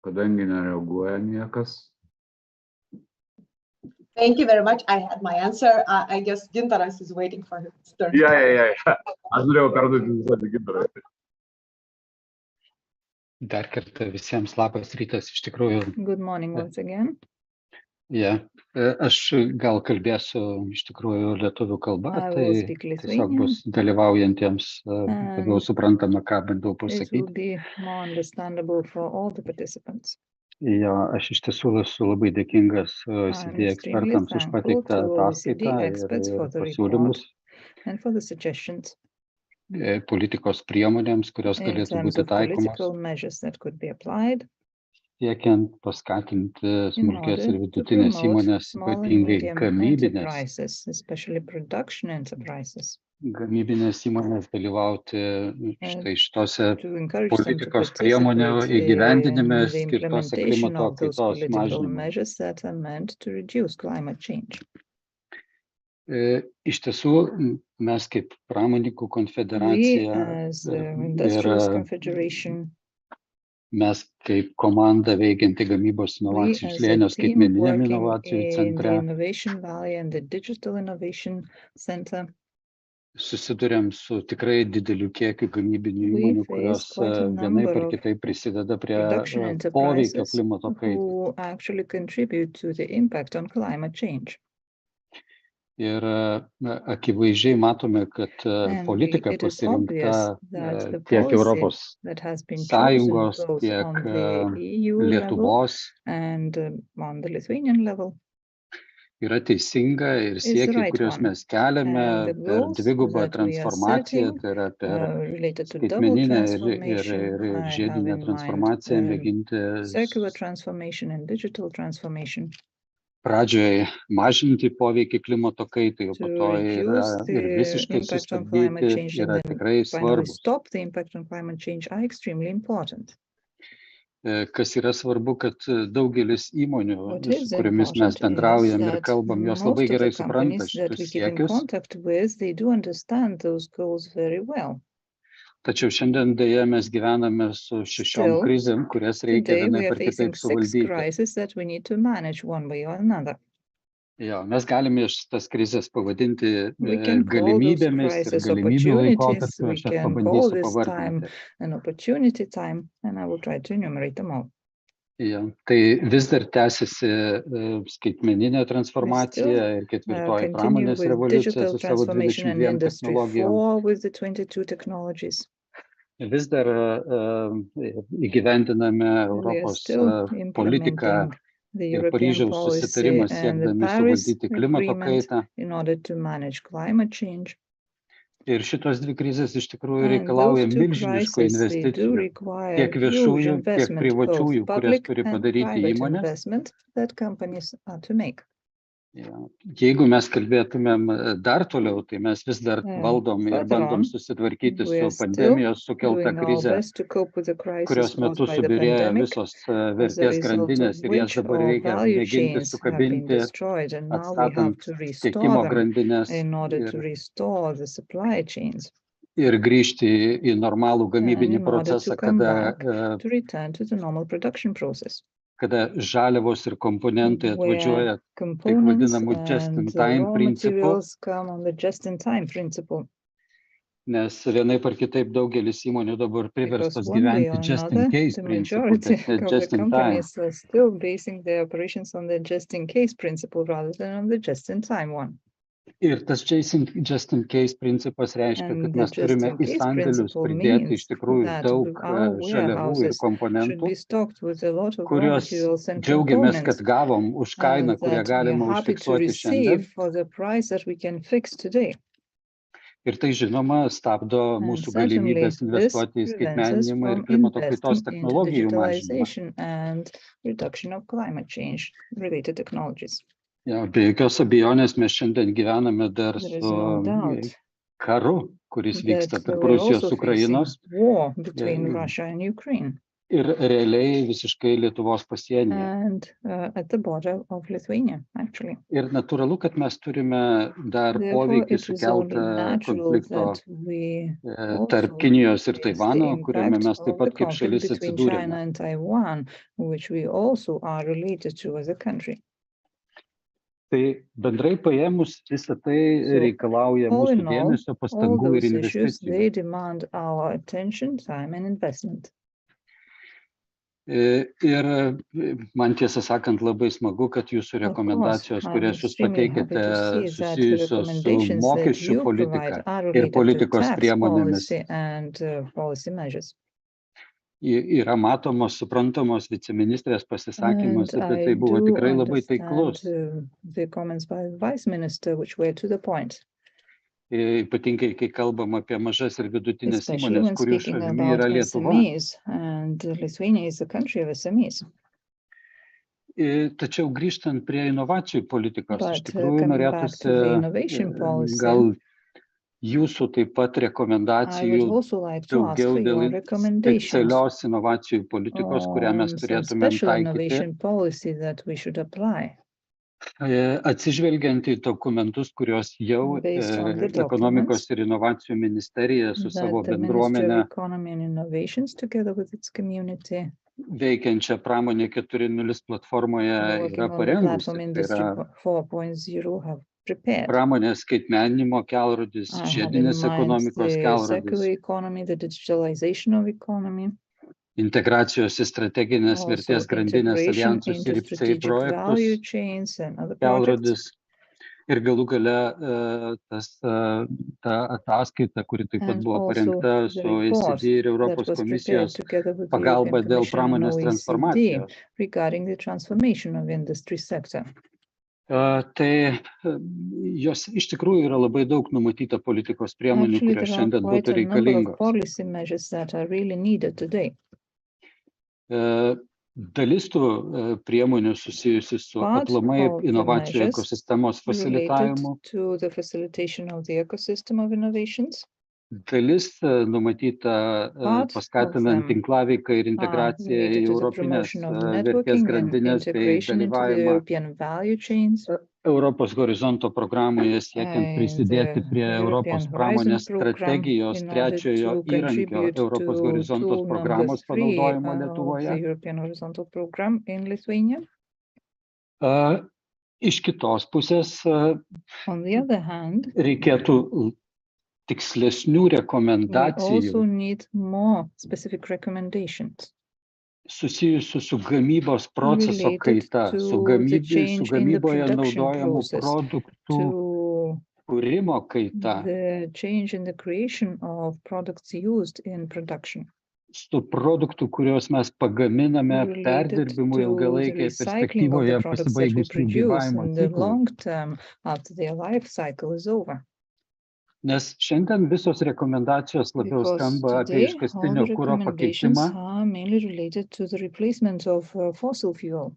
Kadangi nereaguoja niekas. Thank you very much. I had my answer. I guess Gintaras is waiting for his turn. Yeah. Aš norėjau perduoti žodį Gintarai. Dar kartą visiems labas rytas, iš tikrųjų. Good morning once again. Aš gal kalbėsiu iš tikrųjų lietuvių kalba, tai tiesiog bus Lithuanian, dalyvaujantiems labiau suprantama, ką bandau it will pasakyti. be more understandable for all the participants. Aš iš tiesų esu labai dėkingas OECD ekspertams už pateiktą ataskaitą ir pasiūlymus and for the suggestions politikos priemonėms, kurios in galėtų terms būti of taikomos. political measures that could be applied siekiant paskatinti in smulkės ir order to vidutinės promote įmonės, small and ypatingai medium gamybinės enterprises, especially production enterprises, įmonės dalyvauti štai šitose to encourage them to politikos priemonių participate įgyvendinime in the skirtose implementation klimato of those kaitos political mažinimui. measures that are meant to reduce climate change. Iš tiesų, mes kaip pramonininkų We, konfederacija as the ir Industrials Confederation, mes kaip komanda veikianti gamybos we inovacijų as a slėnio team skaitmeniniam working inovacijų in the centre Innovation Valley and the Digital Innovation Center, susiduriam su tikrai dideliu kiekiu gamybinių we įmonių, face kurios quite a vienaip number ar of kitaip prisideda prie production poveikio enterprises klimato kaitai. who actually contribute to the impact on climate change. Ir akivaizdžiai matome, kad And politika it is pasirinkta obvious that the tiek policy Europos that has been chosen Sąjungos, both tiek on the EU level Lietuvos and on the Lithuanian level yra teisinga ir is the siekiai, right kuriuos one. mes keliame And the per goals dvigubą that we are transformaciją, setting tai yra per related to double skaitmeninę transformation, ir I have žiedinę in mind transformaciją mėginti circular transformation and digital transformation pradžioje mažinti poveikį klimato kaitai, o po to to reduce ir the visiškai impact on climate sustabdyti change yra and then tikrai finally svarbus. stop the impact on climate change are extremely important. Kas yra svarbu, kad daugelis įmonių, What su is kuriomis mes important bendraujam is ir that kalbam, jos labai most of gerai the supranta companies that šitus we keep in siekius. contact with, they do understand those goals very well. Tačiau šiandien dėja mes gyvename su 6 Still, krizėm, kurias reikia today we vienaip are ar facing kitaip 6 suvaldyti. crises that we need to manage one way or another. Jo, mes galime šitas krizės pavadinti We can call those galimybėmis ir crises galimybių opportunities. laikotarpiu. We Aš jas can call pabandysiu this time pavardinti. an opportunity time, and I will try to enumerate them all. Jo, tai vis dar tęsiasi skaitmeninė transformacija ir ketvirtoji Continue pramonės with revoliucija digital su savo transformation and 22 industry technologijom. 4 with the 22 technologies. Vis dar įgyvendiname We are Europos still politiką implementing the ir European Paryžiaus policy susitarimą and the siekdami Paris suvaldyti klimato Agreement kaitą. in order to manage climate change. Ir šitos dvi krizės iš tikrųjų And reikalauja those two milžiniškų crises, they do investicijų, require tiek huge viešųjų, tiek investment, privačiųjų, both kurias public turi and padaryti private įmonės. investment that companies are to make. Jeigu mes kalbėtumėm dar toliau, tai mes vis dar valdom ir bandom susitvarkyti su pandemijos sukelta krize, kurios metu subyrėjo visos vertės grandinės ir jas dabar reikia mėginti sukabinti, atstatant tiekimo grandinės ir grįžti į normalų gamybinį procesą, kada žaliavos ir komponentai atvažiuoja taip vadinamų just-in-time principų, nes vienaip ar kitaip daugelis įmonių dabar priverstos gyventi just-in-case principų, bet ne just-in-time. Ir tas just-in-case principas reiškia, kad mes turime į sandėlius pridėti iš tikrųjų daug žaliavų ir komponentų, kuriuos džiaugiamės, kad gavom už kainą, kurią galima užfiksuoti šiandien. Ir tai žinoma stabdo mūsų galimybės investuoti į skaitmeninimą ir klimato kaitos technologijų mažinimą. Be jokios abejonės mes šiandien gyvename dar su karu, kuris vyksta tarp Rusijos ir Ukrainos ir realiai visiškai Lietuvos pasienyje. Ir natūralu, kad mes turime dar poveikį sukeltą konflikto tarp Kinijos ir Taivano, kuriame mes taip pat kaip šalis atsidūrėme. Tai bendrai paėmus visą tai reikalauja mūsų dėmesio, pastangų ir investicijų. Ir man tiesą sakant labai smagu, kad jūsų rekomendacijos, kurias jūs pateikėte susijusios su mokesčių politika ir politikos priemonėmis, yra matomos, suprantamos, viceministrės pasisakymas apie tai buvo tikrai labai taiklus. Ypatingai, kai kalbam apie mažas ir vidutinės įmonės, kurių šalimi yra Lietuva. Tačiau grįžtant prie inovacijų politikos, iš But tikrųjų coming back to the innovation norėtųsi policy, gal jūsų taip pat I would rekomendacijų also like to ask daugiau for your dėl recommendations specialios inovacijų politikos, kurią mes on some turėtumėm special taikyti, innovation policy that we should apply atsižvelgiant į dokumentus, kurios jau based on the ekonomikos documents ir inovacijų ministerija su savo that the Ministry of bendruomenė Economy and Innovations, together with its community, veikiančią pramonė 4.0 platformoje working yra on the platform parengusi. Tai Industry yra 4.0 have prepared. pramonės skaitmeninimo kelrodis, I have in žiedinės mind ekonomikos the kelrodis, circular economy, the digitalization of economy, integracijos į strateginės also vertės grandinės integration alijansus into ir IPCEI strategic projektus, value chains and other projects. kelrodis. Ir galų gale ta ataskaita, kuri taip pat And buvo also parengta the su report OECD ir that Europos was prepared komisijos together with the pagalba European dėl Commission and pramonės OECD transformacijos. regarding the transformation of industry sector. Tai jos iš tikrųjų yra labai daug numatyta politikos priemonių, Actually, kurios there are šiandien quite būtų a number of reikalingos. policy measures that are really needed today. Dalis tų priemonių susijusi su Part aplamai of the inovacijų measures ekosistemos related fasilitavimu. to the facilitation of the ecosystem of innovations. Dalis numatyta Part paskatinant of them tinklaveiką ir integraciją į related to the europinės promotion of vertės networking and grandinės bei integration into the dalyvavimą European value chains. Europos horizonto programoje siekiant prisidėti prie Europos European pramonės Horizon program strategijos in order trečiojo to įrankio contribute Europos to horizontos tool number programos 3 panaudojimo of the Lietuvoje. European Horizontal program in Lithuania. Iš kitos pusės On the other hand, reikėtų tikslesnių we rekomendacijų also need more specific recommendations susijusių su gamybos proceso related kaita, to su the change in the gamyboje production naudojamų process, produktų to kūrimo kaita, the change in the creation of products used in production, su produktų, kuriuos mes pagaminame related perdirbimui to the ilgalaikėje recycling of the perspektyvoje products that we pasibaigus jų produce gyvavimo in the ciklui. long term after their life cycle is over. Nes šiandien visos rekomendacijos labiau Because skamba apie today all iškastinio the kuro recommendations pakeitimą are mainly related to the replacement of fossil fuel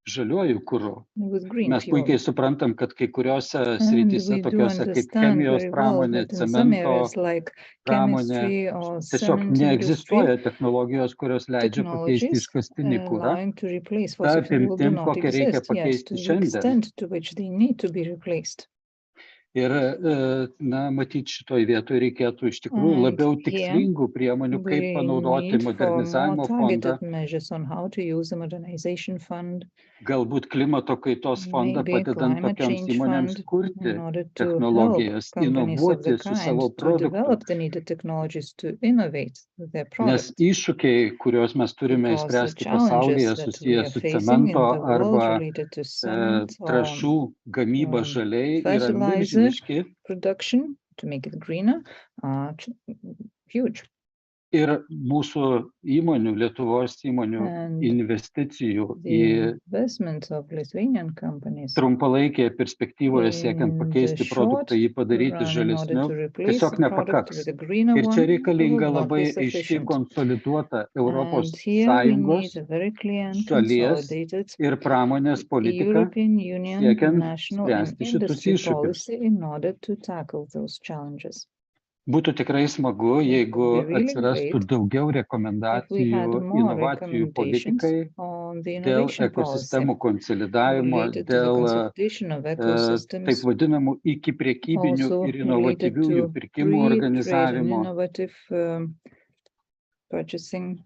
žaliuoju kuru. with green Mes fuel. puikiai suprantam, kad kai kuriuose And srityse, we do tokiuose kaip understand chemijos very well pramonė, that in some cemento areas like pramonė, chemistry or tiesiog cement industry, neegzistuoja technologijos, kurios leidžia pakeisti technologies iškastinį kurą. allowing to replace Ta fossil fuel do apimtim, not kokią reikia exist yet pakeisti to the šiandien. extent to which they need to be replaced. Ir, matyt, šitoj vietoj reikėtų iš tikrųjų And labiau here tikslingų priemonių, kaip We panaudoti need for more modernizavimo fondą, targeted measures on how to use the modernization fund, galbūt klimato kaitos fondą, maybe padedant climate tokioms change įmonėms fund, kurti in order to help technologijas, companies of the inovuoti su savo kind to produktu. develop the needed technologies to innovate with their Nes products. iššūkiai, kuriuos mes turime Because the išspręsti pasaulyje, challenges that we susiję are su facing in cemento the world arba related to cement or trąšų gamyba žaliai yra fertilizer milžiniški. production to make it greener are huge. Ir mūsų įmonių, Lietuvos įmonių And investicijų the į investments of Lithuanian companies trumpalaikėje perspektyvoje siekiant in the pakeisti produktą, jį padaryti run in order žalesniu, to replace tiesiog the product nepakaks. with a greener Ir čia one reikalinga will not labai be aiški sufficient. konsoliduota Europos And here we need Sąjungos, a very clear and šalies consolidated ir pramonės politika, European Union, siekiant national and spręsti šitus industry iššūkius. policy in order to tackle those challenges. Būtų tikrai smagu, It jeigu would be really atsirastų great daugiau if we rekomendacijų had more inovacijų recommendations politikai, on the dėl innovation policy ekosistemų konsolidavimo, related to the dėl consolidation of taip ecosystems, vadinamų iki priekybinių also ir related inovatyviųjų to pirkimų free trade and organizavimo, innovative purchasing,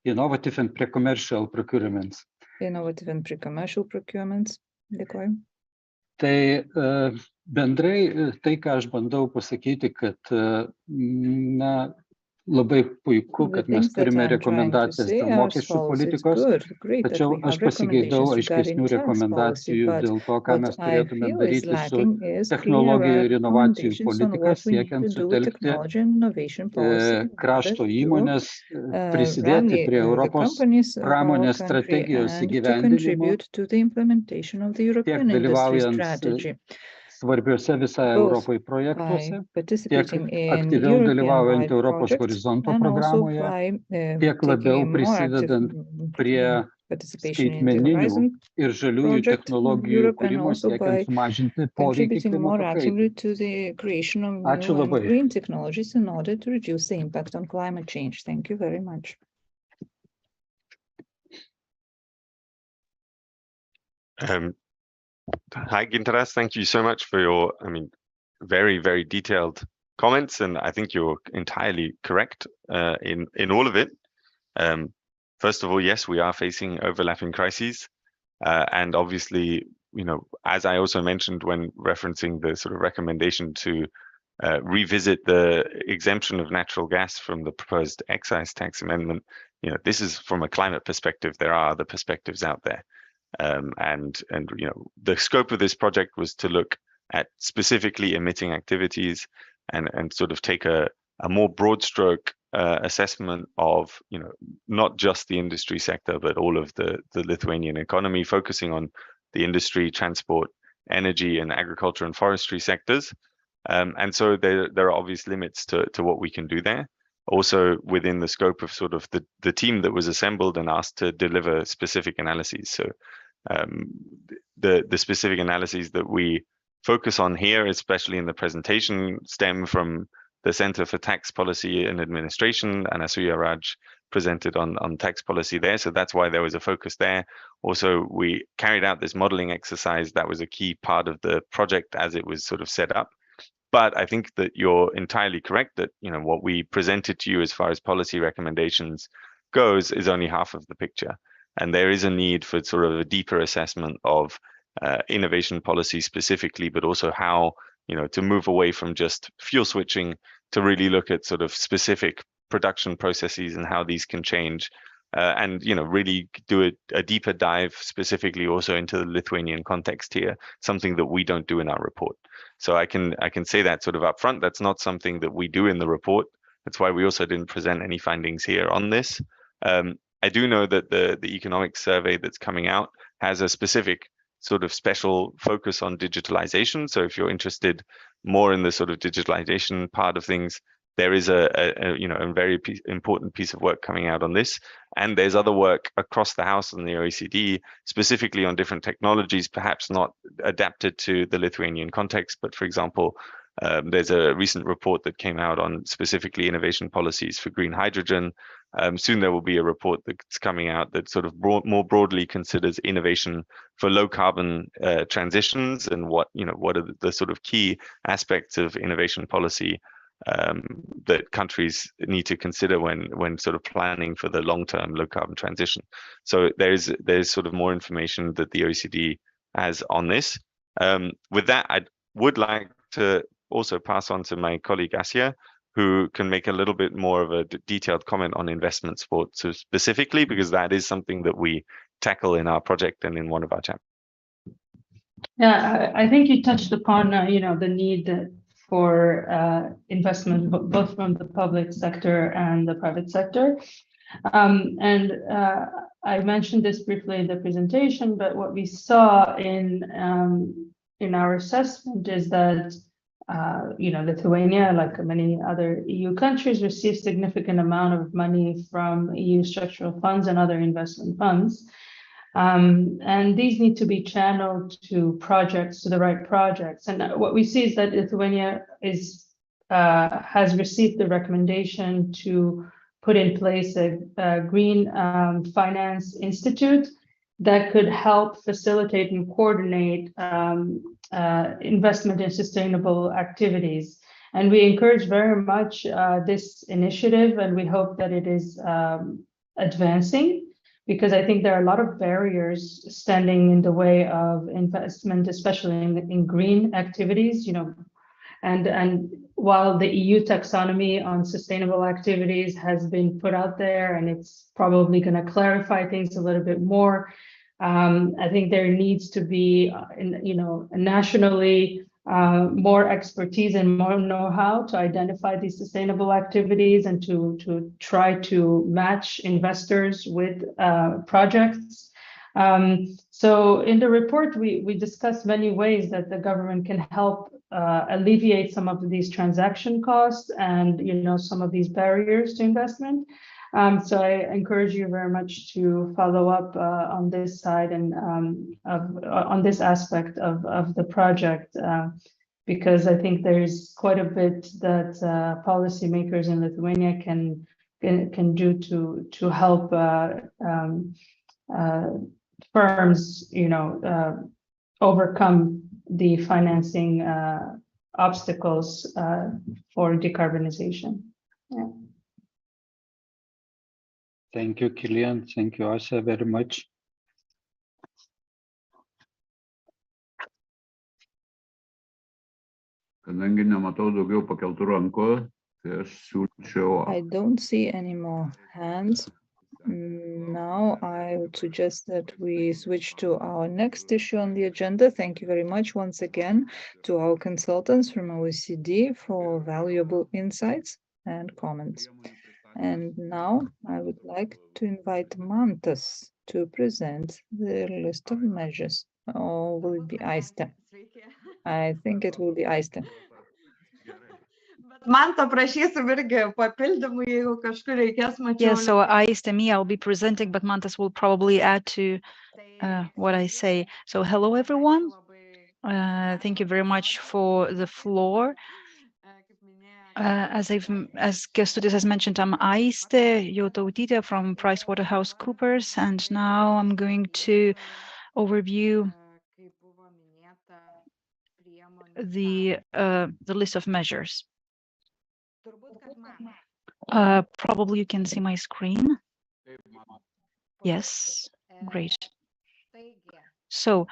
innovative and pre-commercial procurements. innovative and pre-commercial procurements. Dėkoju. Tai bendrai tai, ką aš bandau pasakyti, kad na, labai puiku, The kad mes things that turime I'm trying to rekomendacijas say dėl are mokesčių as follows. It's politikos, good, great that tačiau we aš have pasigeidau recommendations aiškesnių regarding tax policy, rekomendacijų but dėl to, ką what mes I turėtume feel is daryti su lacking is technologijų clear ir inovacijų recommendations on politika, what we need siekiant to do with sutelkti technology and innovation policy in order krašto to įmonės, prisidėti rally prie the Europos companies of our pramonės country strategijos and to įgyvendinimo, contribute to the implementation of the tiek European industry dalyvaujant strategy, svarbiuose visai both Europai projektuose, by tiek participating in aktyviau dalyvaujant European-wide Europos projects horizonto and also programoje, by tiek labiau taking a more active prisidedant prie participation in the Horizon ir žaliųjų project in technologijų Europe, and kūrimo also siekiant by sumažinti poveikį contributing more klimato actively kaitai. to the creation of Ačiū new and labai. green technologies in order to reduce the impact on climate change. Thank you very much. Hi, Gintaras. Thank you so much for your, very, very detailed comments, and I think you're entirely correct in all of it. First of all, yes, we are facing overlapping crises, and obviously, as I also mentioned when referencing the sort of recommendation to revisit the exemption of natural gas from the proposed excise tax amendment, this is from a climate perspective. There are other perspectives out there. And the scope of this project was to look at specifically emitting activities and sort of take a more broad stroke assessment of not just the industry sector but all of the Lithuanian economy, focusing on the industry, transport, energy, and agriculture and forestry sectors. And so there are obvious limits to what we can do there. Also within the scope of sort of the team that was assembled and asked to deliver specific analyses. So the specific analyses that we focus on here, especially in the presentation, stem from the Center for Tax Policy and Administration, and Asuya Raj presented on tax policy there. So that's why there was a focus there. Also, we carried out this modeling exercise. That was a key part of the project as it was sort of set up. But I think that you're entirely correct that what we presented to you as far as policy recommendations goes is only half of the picture. And there is a need for sort of a deeper assessment of innovation policy specifically, but also how to move away from just fuel switching to really look at sort of specific production processes and how these can change, and really do a deeper dive specifically also into the Lithuanian context here, something that we don't do in our report. So I can say that sort of upfront. That's not something that we do in the report. That's why we also didn't present any findings here on this. I do know that the economic survey that's coming out has a specific sort of special focus on digitalization. So if you're interested more in the sort of digitalization part of things, there is a very important piece of work coming out on this. And there's other work across the house in the OECD, specifically on different technologies, perhaps not adapted to the Lithuanian context. But for example, there's a recent report that came out on specifically innovation policies for green hydrogen. Soon there will be a report that's coming out that sort of more broadly considers innovation for low carbon transitions and what are the sort of key aspects of innovation policy that countries need to consider when sort of planning for the long-term low carbon transition. So there's sort of more information that the OECD has on this. With that, I would like to also pass on to my colleague Asya, who can make a little bit more of a detailed comment on investment support, so specifically because that is something that we tackle in our project and in one of our chapters. Yeah, I think you touched upon the need for investment both from the public sector and the private sector. I mentioned this briefly in the presentation, but what we saw in our assessment is that Lithuania, like many other EU countries, receives significant amount of money from EU structural funds and other investment funds. And these need to be channeled to the right projects. And what we see is that Lithuania has received the recommendation to put in place a green finance institute that could help facilitate and coordinate investment in sustainable activities. And we encourage very much this initiative, and we hope that it is advancing, because I think there are a lot of barriers standing in the way of investment, especially in green activities, and while the EU taxonomy on sustainable activities has been put out there, and it's probably going to clarify things a little bit more, I think there needs to be, nationally, more expertise and more know-how to identify these sustainable activities and to try to match investors with projects. So in the report, we discuss many ways that the government can help alleviate some of these transaction costs and some of these barriers to investment. So I encourage you very much to follow up on this side and on this aspect of the project, because I think there's quite a bit that policymakers in Lithuania can do to help firms, overcome the financing obstacles for decarbonization. Yeah. Thank you, Kilian. Thank you, Asa, very much. Kadangi nematau daugiau pakeltų rankų, tai aš siūlyčiau. I don't see any more hands. Now I would suggest that we switch to our next issue on the agenda. Thank you very much once again to our consultants from OECD for valuable insights and comments. And now I would like to invite Mantas to present the list of measures. Or will it be Aiste? I think it will be Aiste. Manta, prašysiu irgi papildymų, jeigu kažkur reikės, mačiau. Yeah, so Aiste, me, I'll be presenting, but Mantas will probably add to what I say. So hello, everyone. Thank you very much for the floor. As Kęstutis has mentioned, I'm Aiste Jotautytė from PricewaterhouseCoopers, and now I'm going to overview the list of measures. Probably you can see my screen. Yes, great. So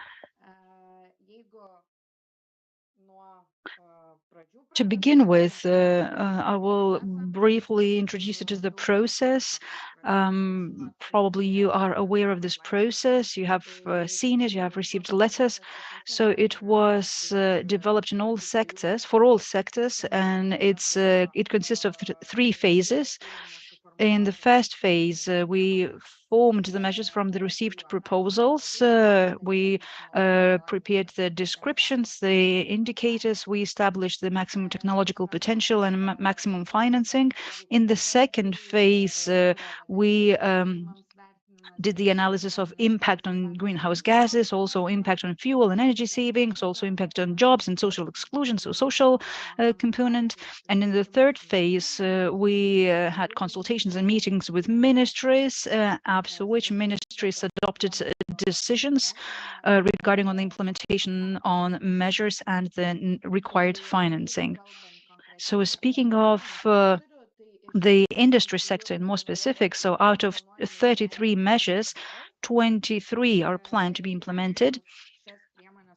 to begin with, I will briefly introduce you to the process. Probably you are aware of this process. You have seen it, you have received letters. So it was developed in all sectors, for all sectors, and it consists of three phases. In the first phase, we formed the measures from the received proposals. We prepared the descriptions, the indicators. We established the maximum technological potential and maximum financing. In the second phase, we did the analysis of impact on greenhouse gases, also impact on fuel and energy savings, also impact on jobs and social exclusion, so social component. And in the third phase, we had consultations and meetings with ministries, after which ministries adopted decisions regarding on the implementation on measures and the required financing. So speaking of the industry sector in more specific, so out of 33 measures, 23 are planned to be implemented.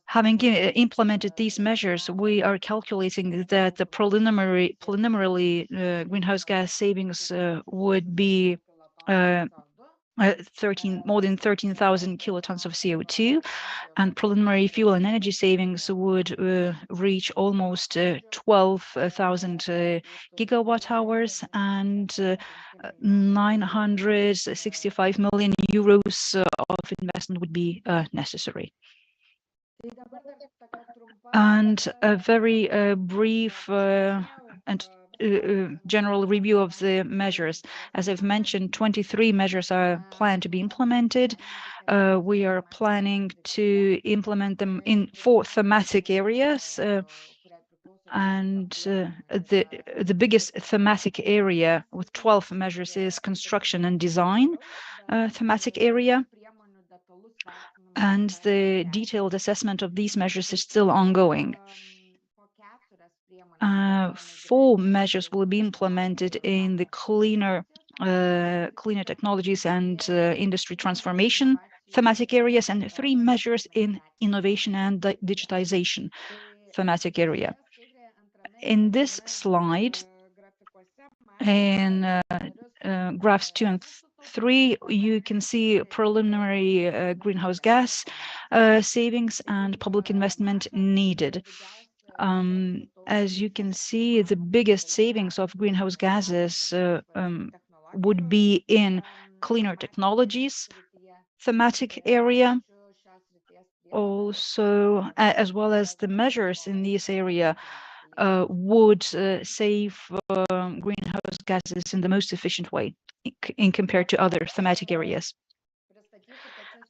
Having implemented these measures, we are calculating that the preliminarily greenhouse gas savings would be more than 13,000 kilotons of CO2, and preliminary fuel and energy savings would reach almost 12,000 gigawatt hours, and 965 million euros of investment would be necessary. And a very brief and general review of the measures. As I've mentioned, 23 measures are planned to be implemented. We are planning to implement them in 4 thematic areas. And the biggest thematic area with 12 measures is construction and design thematic area. And the detailed assessment of these measures is still ongoing. 4 measures will be implemented in the cleaner technologies and industry transformation thematic areas, and 3 measures in innovation and digitization thematic area. In this slide, in graphs 2 and 3, you can see preliminary greenhouse gas savings and public investment needed. As you can see, the biggest savings of greenhouse gases would be in cleaner technologies thematic area. Also, as well as the measures in this area would save greenhouse gases in the most efficient way. in compared to other thematic areas.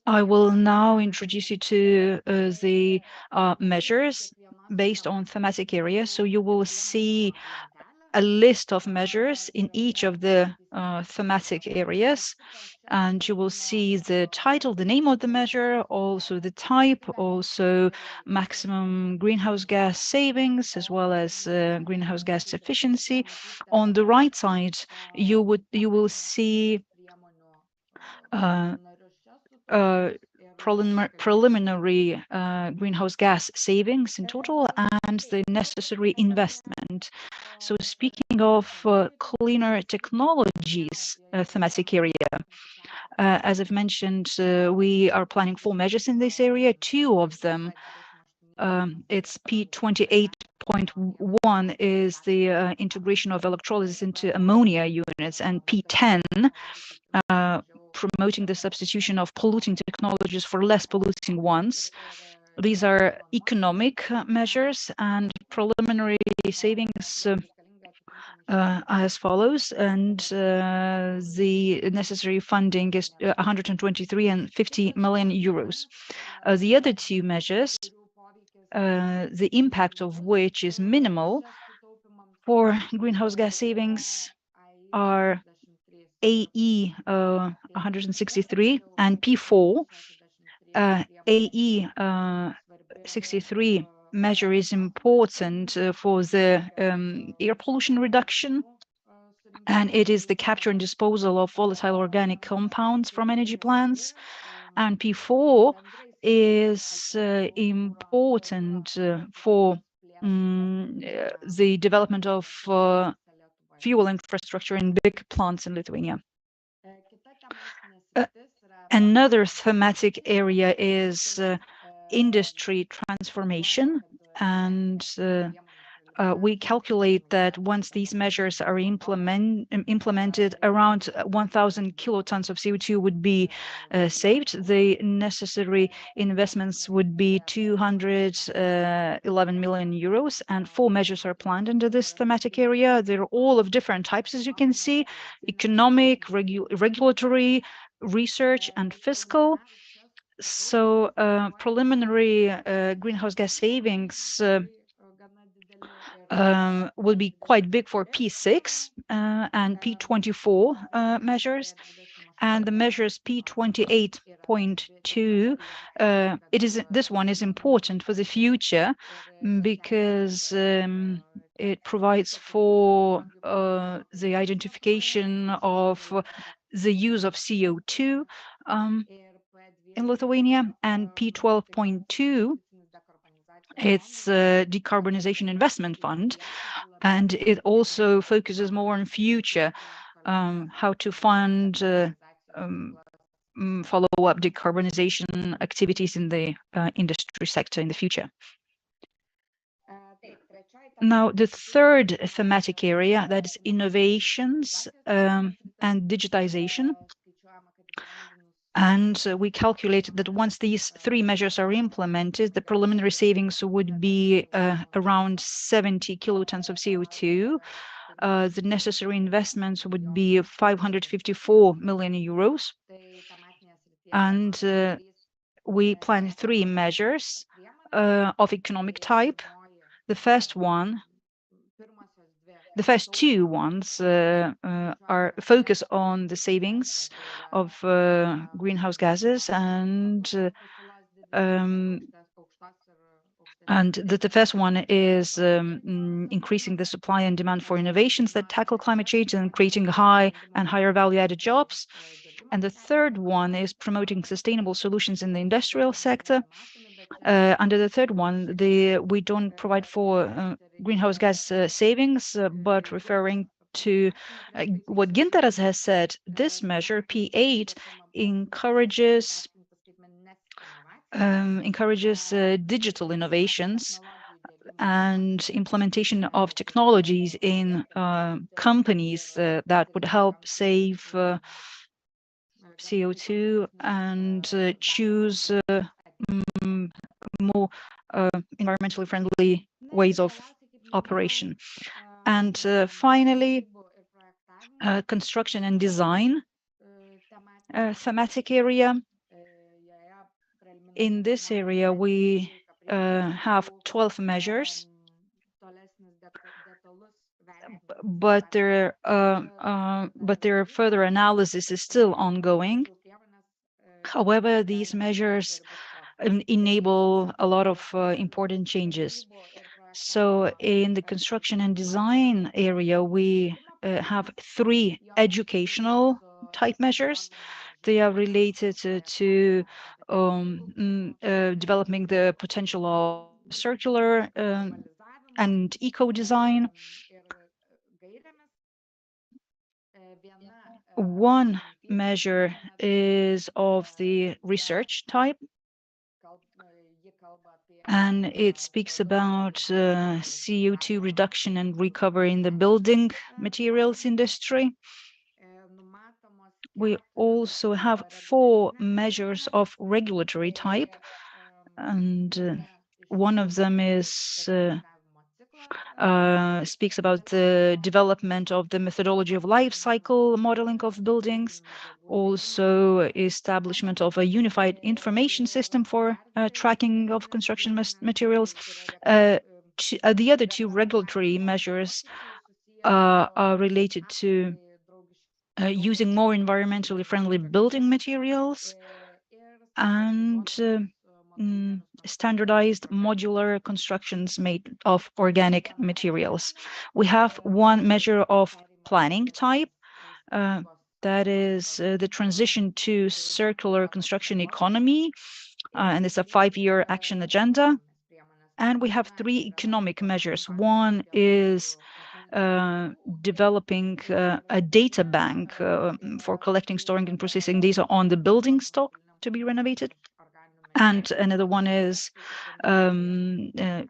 I will now introduce you to the measures based on thematic areas. So you will see a list of measures in each of the thematic areas, and you will see the title, the name of the measure, also the type, also maximum greenhouse gas savings, as well as greenhouse gas efficiency. On the right side, you will see preliminary greenhouse gas savings in total and the necessary investment. So speaking of cleaner technologies thematic area, as I've mentioned, we are planning 4 measures in this area. 2 of them, it's P28.1 is the integration of electrolysis into ammonia units, and P10 promoting the substitution of polluting technologies for less polluting ones. These are economic measures, and preliminary savings as follows, and the necessary funding is 123 and 50 million euros. The other 2 measures, the impact of which is minimal for greenhouse gas savings, are AE 163 and P4. AE 63 measure is important for the air pollution reduction, and it is the capture and disposal of volatile organic compounds from energy plants. And P4 is important for the development of fuel infrastructure in big plants in Lithuania. Another thematic area is industry transformation, and we calculate that once these measures are implemented, around 1,000 kilotons of CO2 would be saved. The necessary investments would be 211 million euros, and 4 measures are planned under this thematic area. They're all of different types, as you can see: economic, regulatory, research, and fiscal. So preliminary greenhouse gas savings will be quite big for P6 and P24 measures, and the measures P28.2. This one is important for the future because it provides for the identification of the use of CO2 in Lithuania, and P12.2. It's a decarbonization investment fund, and it also focuses more on future, how to fund follow-up decarbonization activities in the industry sector in the future. Now, the third thematic area, that is innovations and digitization. And we calculated that once these 3 measures are implemented, the preliminary savings would be around 70 kilotons of CO2. The necessary investments would be 554 million euros. And we plan 3 measures of economic type. The first 2 ones are focus on the savings of greenhouse gases, and the first one is increasing the supply and demand for innovations that tackle climate change and creating high and higher value-added jobs. And the third one is promoting sustainable solutions in the industrial sector. Under the third one, we don't provide for greenhouse gas savings, but referring to what Gintaras has said, this measure, P8, encourages digital innovations and implementation of technologies in companies that would help save CO2 and choose more environmentally friendly ways of operation. And finally, construction and design thematic area. In this area, we have 12 measures, but their further analysis is still ongoing. However, these measures enable a lot of important changes. So in the construction and design area, we have 3 educational type measures. They are related to developing the potential of circular and eco-design. One measure is of the research type, and it speaks about CO2 reduction and recovery in the building materials industry. We also have 4 measures of regulatory type, and one of them is speaks about the development of the methodology of life cycle modeling of buildings, also establishment of a unified information system for tracking of construction materials. The other 2 regulatory measures are related to using more environmentally friendly building materials and standardized modular constructions made of organic materials. We have 1 measure of planning type, that is the transition to circular construction economy, and it's a 5-year action agenda. And we have 3 economic measures. One is developing a data bank for collecting, storing, and processing data on the building stock to be renovated. And another one is the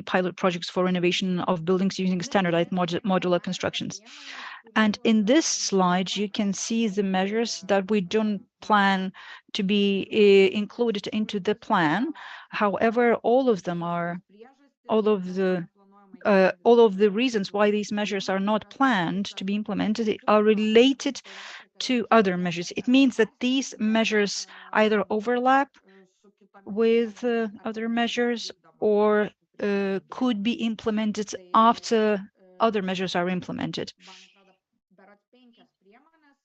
pilot projects for renovation of buildings using standardized modular constructions. And in this slide, you can see the measures that we don't plan to be included into the plan. However, all of the reasons why these measures are not planned to be implemented are related to other measures. It means that these measures either overlap with other measures or could be implemented after other measures are implemented.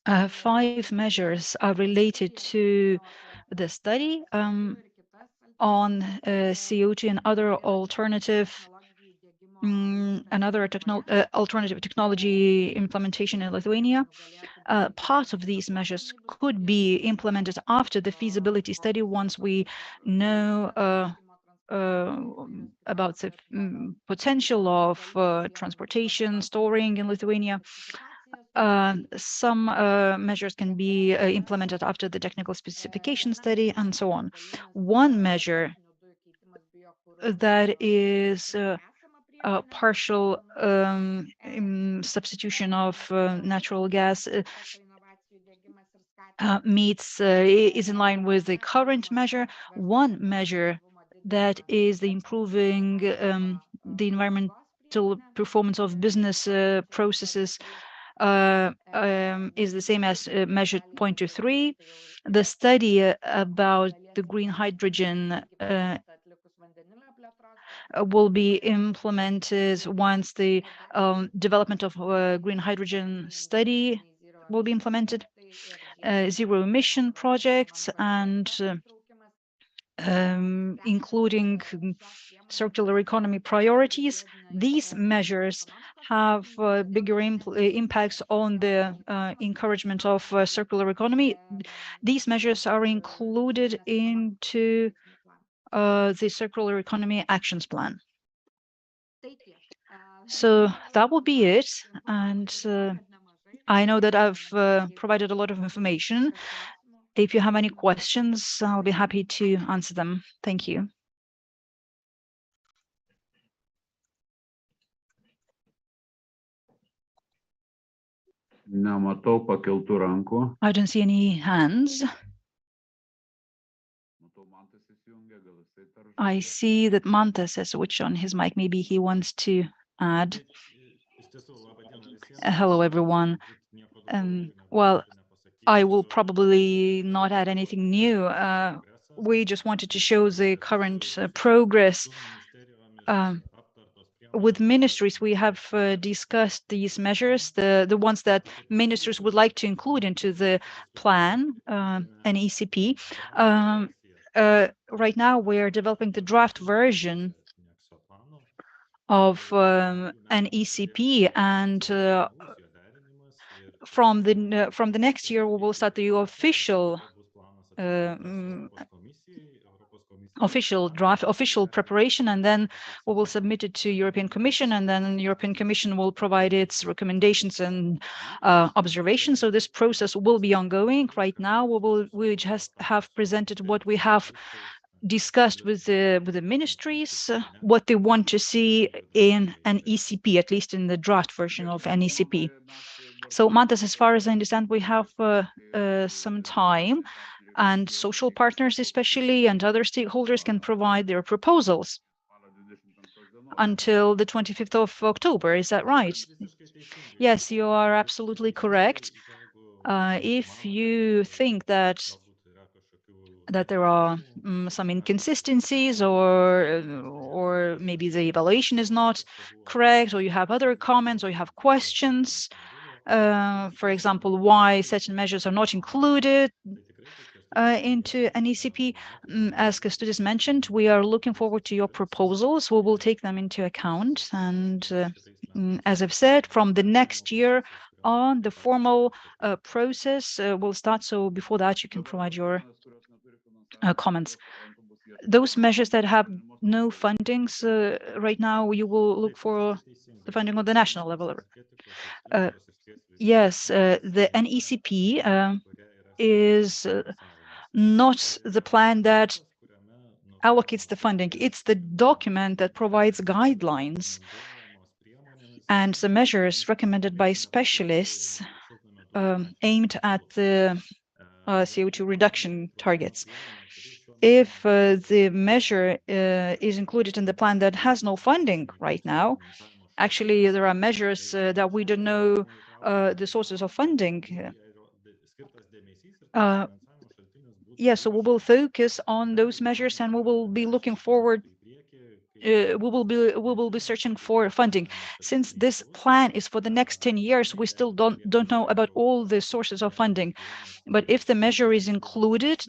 5 measures are related to the study on CO2 and other alternative alternative technology implementation in Lithuania. Part of these measures could be implemented after the feasibility study once we know about the potential of transportation, storing in Lithuania. Some measures can be implemented after the technical specification study and so on. One measure that is a partial substitution of natural gas is in line with the current measure. One measure that is the improving the environmental performance of business processes is the same as measure 0.23. The study about the green hydrogen will be implemented once the development of green hydrogen study will be implemented. Zero emission projects and including circular economy priorities. These measures have bigger impacts on the encouragement of circular economy. These measures are included into the circular economy actions plan. So that will be it. And I know that I've provided a lot of information. If you have any questions, I'll be happy to answer them. Thank you. Nematau pakeltų rankų. I don't see any hands. I see that Mantas has switched on his mic. Maybe he wants to add. Hello, everyone. Well, I will probably not add anything new. We just wanted to show the current progress. With ministries, we have discussed these measures, the ones that ministers would like to include into the plan, an ECP. Right now, we're developing the draft version of an ECP, and from the next year, we will start the official preparation, and then we will submit it to European Commission, and then European Commission will provide its recommendations and observations. So this process will be ongoing. Right now, we just have presented what we have discussed with the ministries, what they want to see in an ECP, at least in the draft version of an ECP. So, Mantas, as far as I understand, we have some time, and social partners especially and other stakeholders can provide their proposals until the 25th of October. Is that right? Yes, you are absolutely correct. If you think that there are some inconsistencies, or maybe the evaluation is not correct, or you have other comments, or you have questions, for example, why certain measures are not included into an ECP, as Kęstutis mentioned, we are looking forward to your proposals. We will take them into account, and as I've said, from the next year on, the formal process will start. So before that, you can provide your comments. Those measures that have no fundings right now, you will look for the funding on the national level. Yes, the NECP is not the plan that allocates the funding. It's the document that provides guidelines and the measures recommended by specialists aimed at the CO2 reduction targets. If the measure is included in the plan that has no funding right now, actually there are measures that we don't know the sources of funding. Yes, so we will focus on those measures, and we will be looking forward. We will be searching for funding. Since this plan is for the next 10 years, we still don't know about all the sources of funding. But if the measure is included,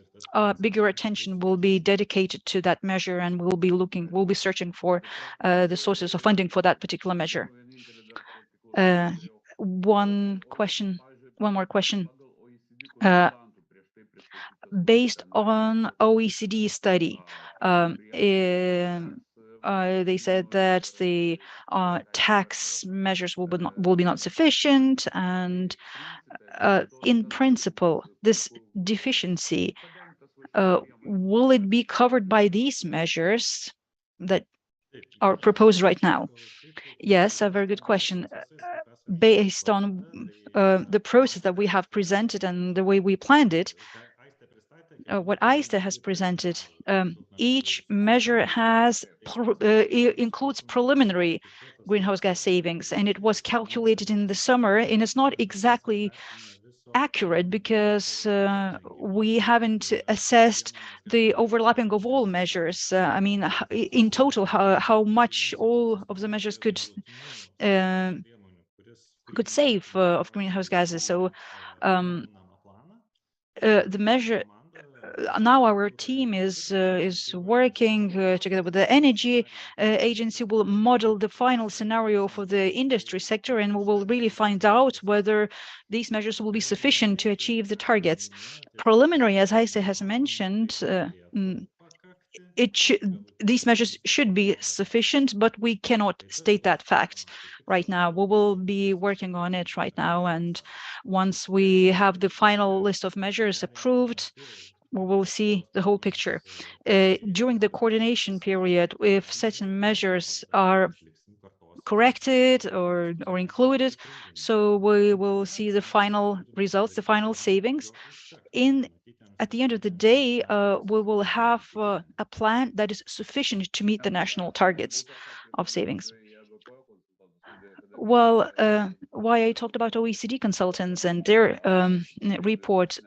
bigger attention will be dedicated to that measure, and we'll be searching for the sources of funding for that particular measure. One more question. Based on OECD study, they said that the tax measures will be not sufficient, and in principle, this deficiency, will it be covered by these measures that are proposed right now? Yes, a very good question. Based on the process that we have presented and the way we planned it, what Oecd has presented, each measure includes preliminary greenhouse gas savings, and it was calculated in the summer, and it's not exactly accurate because we haven't assessed the overlapping of all measures. I mean, in total, how much all of the measures could save of greenhouse gases. So the measure now, our team is working together with the energy agency. Will model the final scenario for the industry sector, and we will really find out whether these measures will be sufficient to achieve the targets. Preliminary, as Aiste has mentioned, these measures should be sufficient, but we cannot state that fact right now. We will be working on it right now, and once we have the final list of measures approved, we will see the whole picture. During the coordination period, if certain measures are corrected or included, so we will see the final results, the final savings. At the end of the day, we will have a plan that is sufficient to meet the national targets of savings. Well, why I talked about OECD consultants and their report,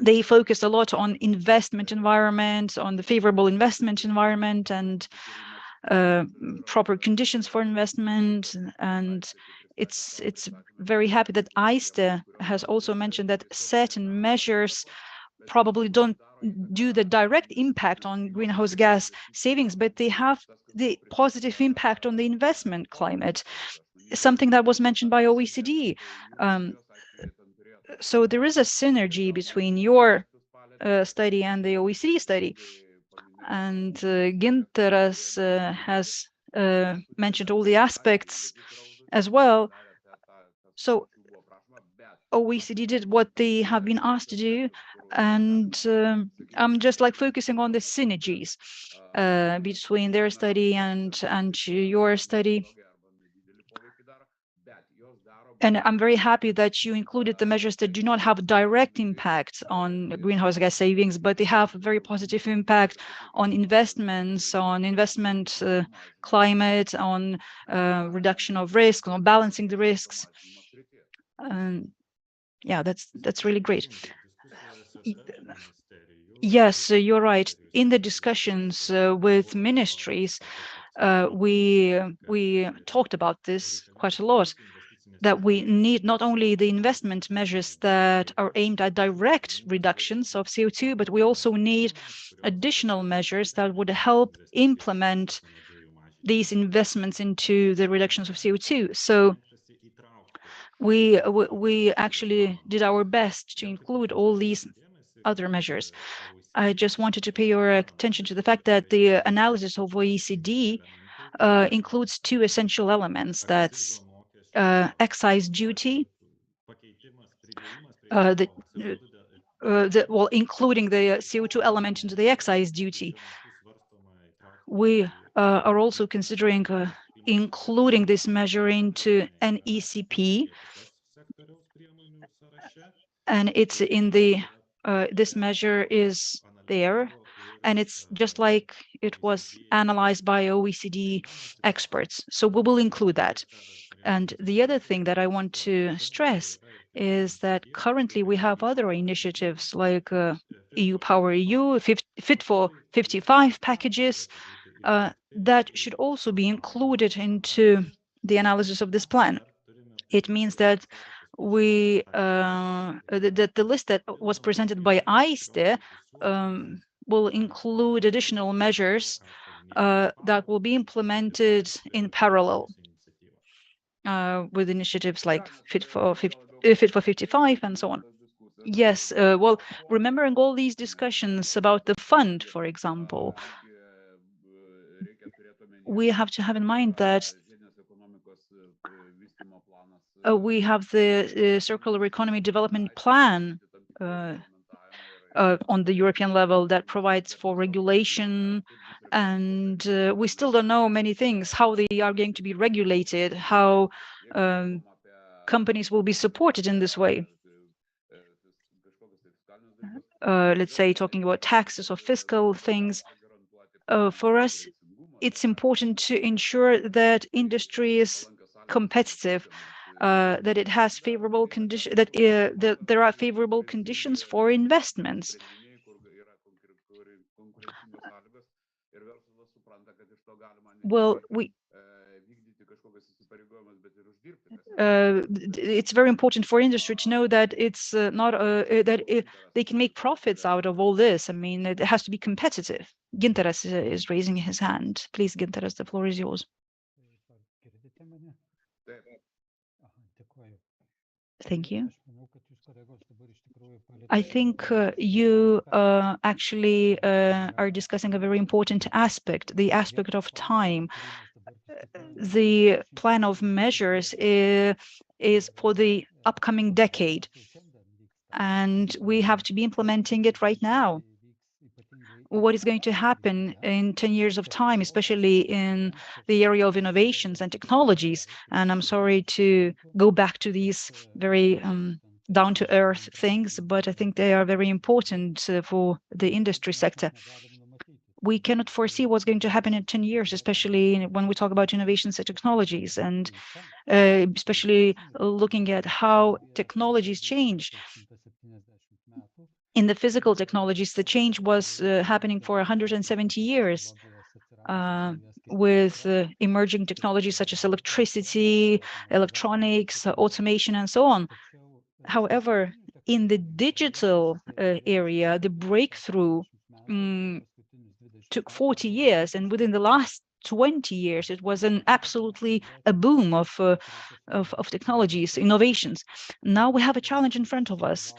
they focused a lot on investment environment, on the favorable investment environment and proper conditions for investment. And it's very happy that Oecd has also mentioned that certain measures probably don't do the direct impact on greenhouse gas savings, but they have the positive impact on the investment climate, something that was mentioned by OECD. So there is a synergy between your study and the OECD study. And Ginteras has mentioned all the aspects as well. So OECD did what they have been asked to do, and I'm just like focusing on the synergies between their study and your study. And I'm very happy that you included the measures that do not have a direct impact on greenhouse gas savings, but they have a very positive impact on investments, on investment climate, on reduction of risk, on balancing the risks. Yeah, that's really great. Yes, you're right. In the discussions with ministries, we talked about this quite a lot, that we need not only the investment measures that are aimed at direct reductions of CO2, but we also need additional measures that would help implement these investments into the reductions of CO2. So we actually did our best to include all these other measures. I just wanted to pay your attention to the fact that the analysis of OECD includes two essential elements. That's excise duty, including the CO2 element into the excise duty. We are also considering including this measure into an ECP, and it's in the this measure is there, and it's just like it was analyzed by OECD experts. So we will include that. And the other thing that I want to stress is that currently we have other initiatives like EU Power EU, Fit for 55 packages that should also be included into the analysis of this plan. It means that that the list that was presented by Oecd will include additional measures that will be implemented in parallel with initiatives like Fit for 55 and so on. Yes, well, remembering all these discussions about the fund, for example, we have to have in mind that we have the circular economy development plan on the European level that provides for regulation, and we still don't know many things, how they are going to be regulated, how companies will be supported in this way. Let's say talking about taxes or fiscal things. For us, it's important to ensure that industry is competitive, that it has favorable conditions, that there are favorable conditions for investments. Well, it's very important for industry to know that it's not they can make profits out of all this. I mean, it has to be competitive. Ginteras is raising his hand. Please, Ginteras, the floor is yours. Thank you. I think you actually are discussing a very important aspect, the aspect of time. The plan of measures is for the upcoming decade, and we have to be implementing it right now. What is going to happen in 10 years of time, especially in the area of innovations and technologies? And I'm sorry to go back to these very down-to-earth things, but I think they are very important for the industry sector. we cannot foresee what's going to happen in 10 years, especially when we talk about innovations and technologies, and especially looking at how technologies change. In the physical technologies, the change was happening for 170 years with emerging technologies such as electricity, electronics, automation, and so on. However, in the digital area, the breakthrough took 40 years, and within the last 20 years, it was an absolutely a boom of technologies, innovations. Now we have a challenge in front of us,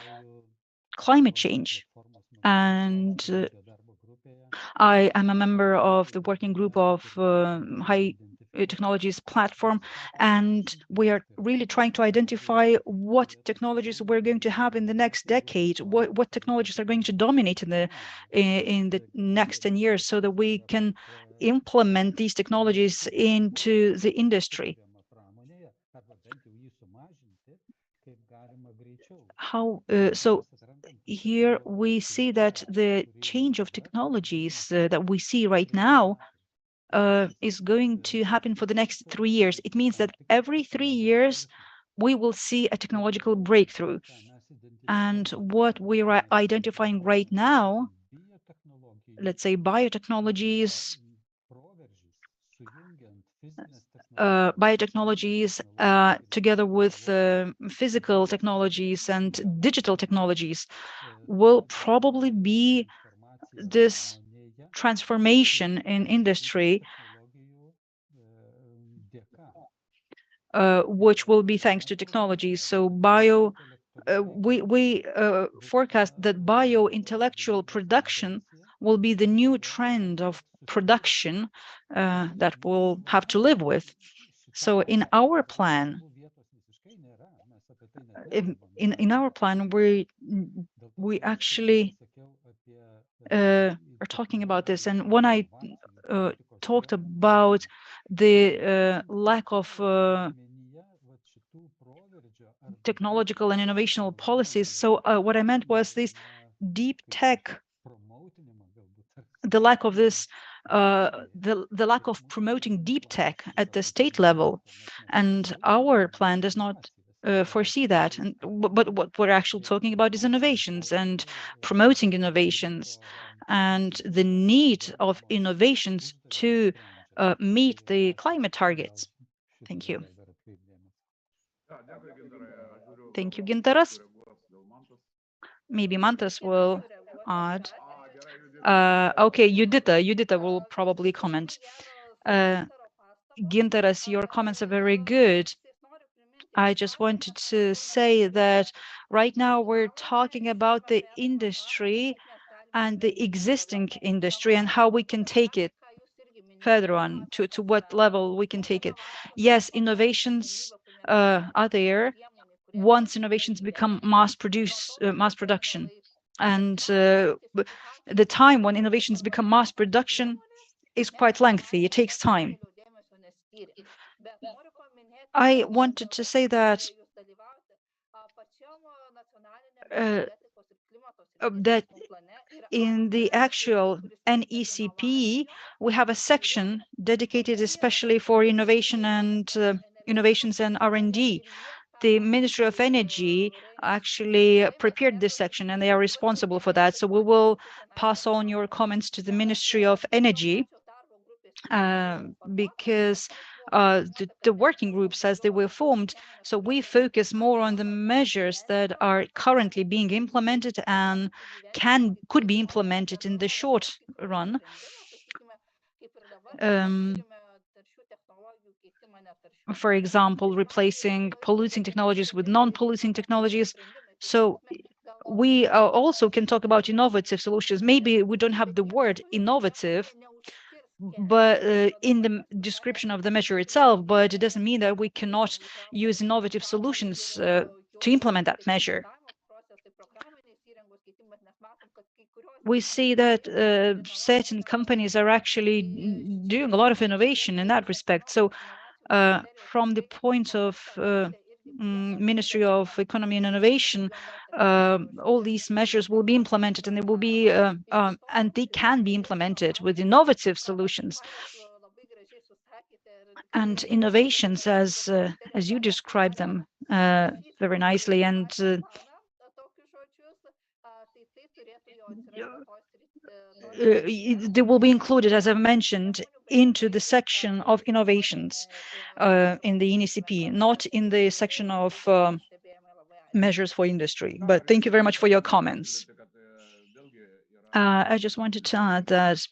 climate change. And I am a member of the working group of high technologies platform, and we are really trying to identify what technologies we're going to have in the next decade, what technologies are going to dominate in the next 10 years, so that we can implement these technologies into the industry. So here we see that the change of technologies that we see right now is going to happen for the next 3 years. It means that every 3 years we will see a technological breakthrough. And what we are identifying right now, let's say biotechnologies, together with physical technologies and digital technologies, will probably be this transformation in industry, which will be thanks to technologies. So we forecast that bio-intellectual production will be the new trend of production that we'll have to live with. So in our plan, we actually are talking about this. And when I talked about the lack of technological and innovational policies, so what I meant was this deep tech, the lack of this, the lack of promoting deep tech at the state level, and our plan does not foresee that. But what we're actually talking about is innovations and promoting innovations, and the need of innovations to meet the climate targets. Thank you. Thank you, Gintaras. Maybe Mantas will add. Okay, Judita will probably comment. Gintaras, your comments are very good. I just wanted to say that right now we're talking about the industry and the existing industry and how we can take it further on, to what level we can take it. Yes, innovations are there once innovations become mass production. And the time when innovations become mass production is quite lengthy. It takes time. I wanted to say that that in the actual NECP, we have a section dedicated especially for innovation and innovations and R&D. The Ministry of Energy actually prepared this section, and they are responsible for that. So we will pass on your comments to the Ministry of Energy, because the working groups, as they were formed, so we focus more on the measures that are currently being implemented and could be implemented in the short run. For example, replacing polluting technologies with non-polluting technologies. So we also can talk about innovative solutions. Maybe we don't have the word innovative, but in the description of the measure itself, but it doesn't mean that we cannot use innovative solutions to implement that measure. We see that certain companies are actually doing a lot of innovation in that respect. So from the point of Ministry of Economy and Innovation, all these measures will be implemented, and they will be and they can be implemented with innovative solutions and innovations, as you described them very nicely. And they will be included, as I've mentioned, into the section of innovations in the NECP, not in the section of measures for industry. But thank you very much for your comments. I just wanted to add that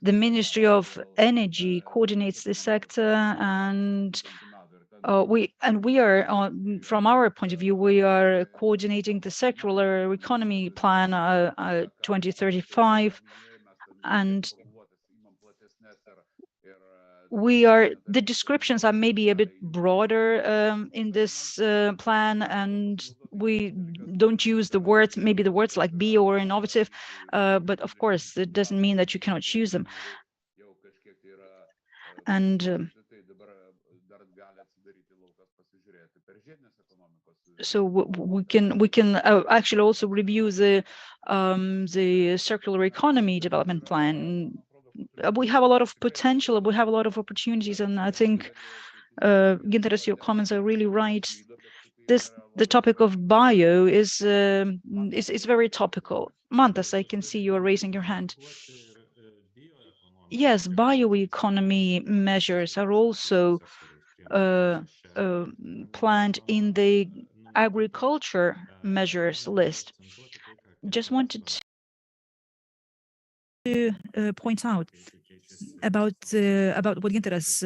the Ministry of Energy coordinates this sector, and we are, from our point of view, we are coordinating the sectoral economy plan 2035, and the descriptions are maybe a bit broader in this plan, and we don't use the words, maybe the words like bio or innovative, but of course it doesn't mean that you cannot choose them. And so we can actually also review the circular economy development plan. We have a lot of potential, we have a lot of opportunities, and I think Gintaras, your comments are really right. The topic of bio is very topical. Mantas, I can see you are raising your hand. Yes, bioeconomy measures are also planned in the agriculture measures list. Just wanted to point out about what Gintaras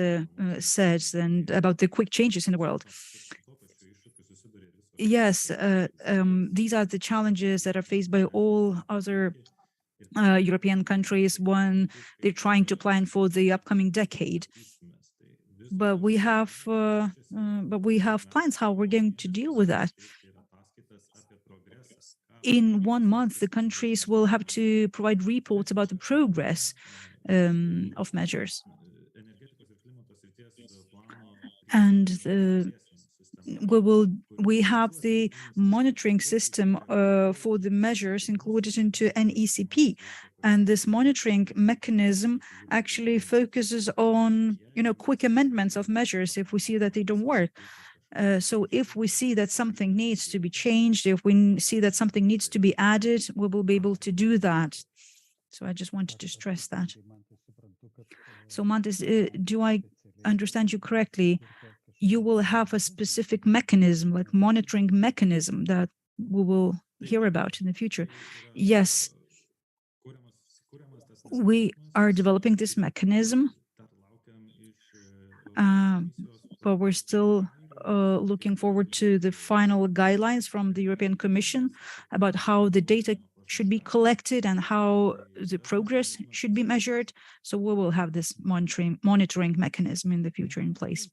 says and about the quick changes in the world. Yes, these are the challenges that are faced by all other European countries when they're trying to plan for the upcoming decade. But we have plans how we're going to deal with that. In 1 month, the countries will have to provide reports about the progress of measures. And we have the monitoring system for the measures included into NECP, and this monitoring mechanism actually focuses on quick amendments of measures if we see that they don't work. So if we see that something needs to be changed, if we see that something needs to be added, we will be able to do that. So I just wanted to stress that. So Mantas, do I understand you correctly? You will have a specific mechanism, like monitoring mechanism, that we will hear about in the future. Yes, we are developing this mechanism, but we're still looking forward to the final guidelines from the European Commission about how the data should be collected and how the progress should be measured. So we will have this monitoring mechanism in the future in place.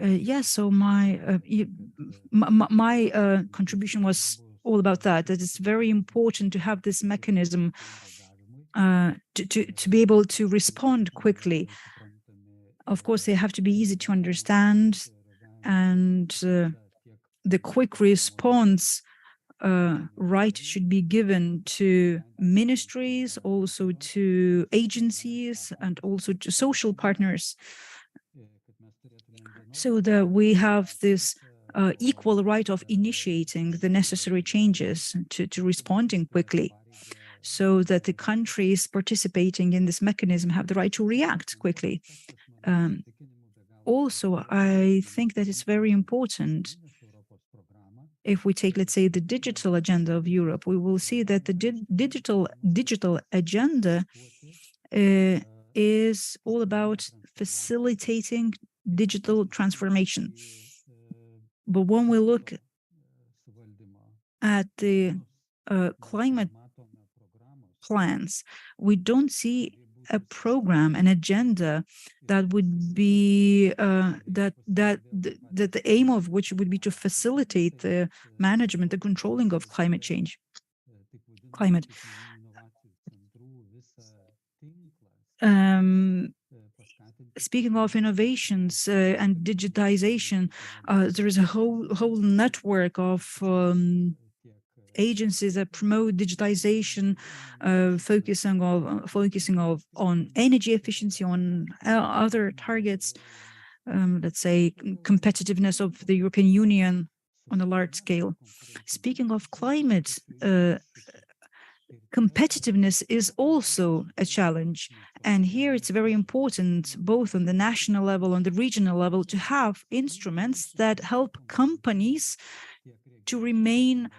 Yes, so my contribution was all about that it's very important to have this mechanism to be able to respond quickly. Of course, they have to be easy to understand, and the quick response right should be given to ministries, also to agencies, and also to social partners, so that we have this equal right of initiating the necessary changes to responding quickly, so that the countries participating in this mechanism have the right to react quickly. Also, I think that it's very important. If we take, let's say, the digital agenda of Europe, we will see that the digital agenda is all about facilitating digital transformation. But when we look at the climate plans, we don't see a program, an agenda that would be that the aim of which would be to facilitate the management, the controlling of climate change. speaking of innovations and digitization, there is a whole network of agencies that promote digitization, focusing on energy efficiency, on other targets, let's say competitiveness of the European Union on a large scale. Speaking of climate, competitiveness is also a challenge. And here it's very important, both on the national level, on the regional level, to have instruments that help companies to remain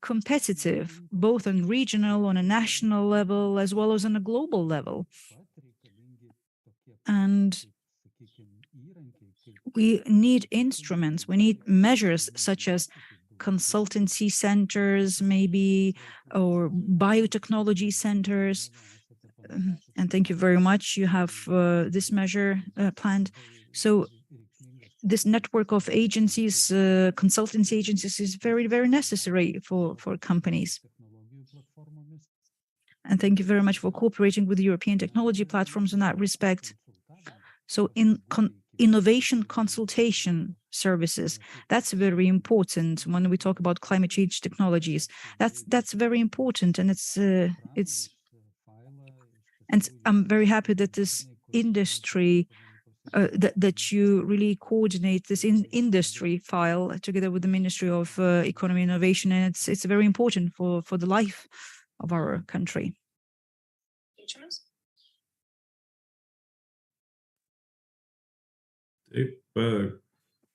competitive, both on regional, on a national level, as well as on a global level. And we need instruments, we need measures such as consultancy centers, maybe, or biotechnology centers. And thank you very much. You have this measure planned. So this network of agencies, consultancy agencies, is very, very necessary for companies. And thank you very much for cooperating with the European technology platforms in that respect. So in innovation consultation services, that's very important when we talk about climate change technologies. That's very important, and and I'm very happy that this industry that you really coordinate this industry file together with the Ministry of Economy and Innovation, and it's very important for the life of our country.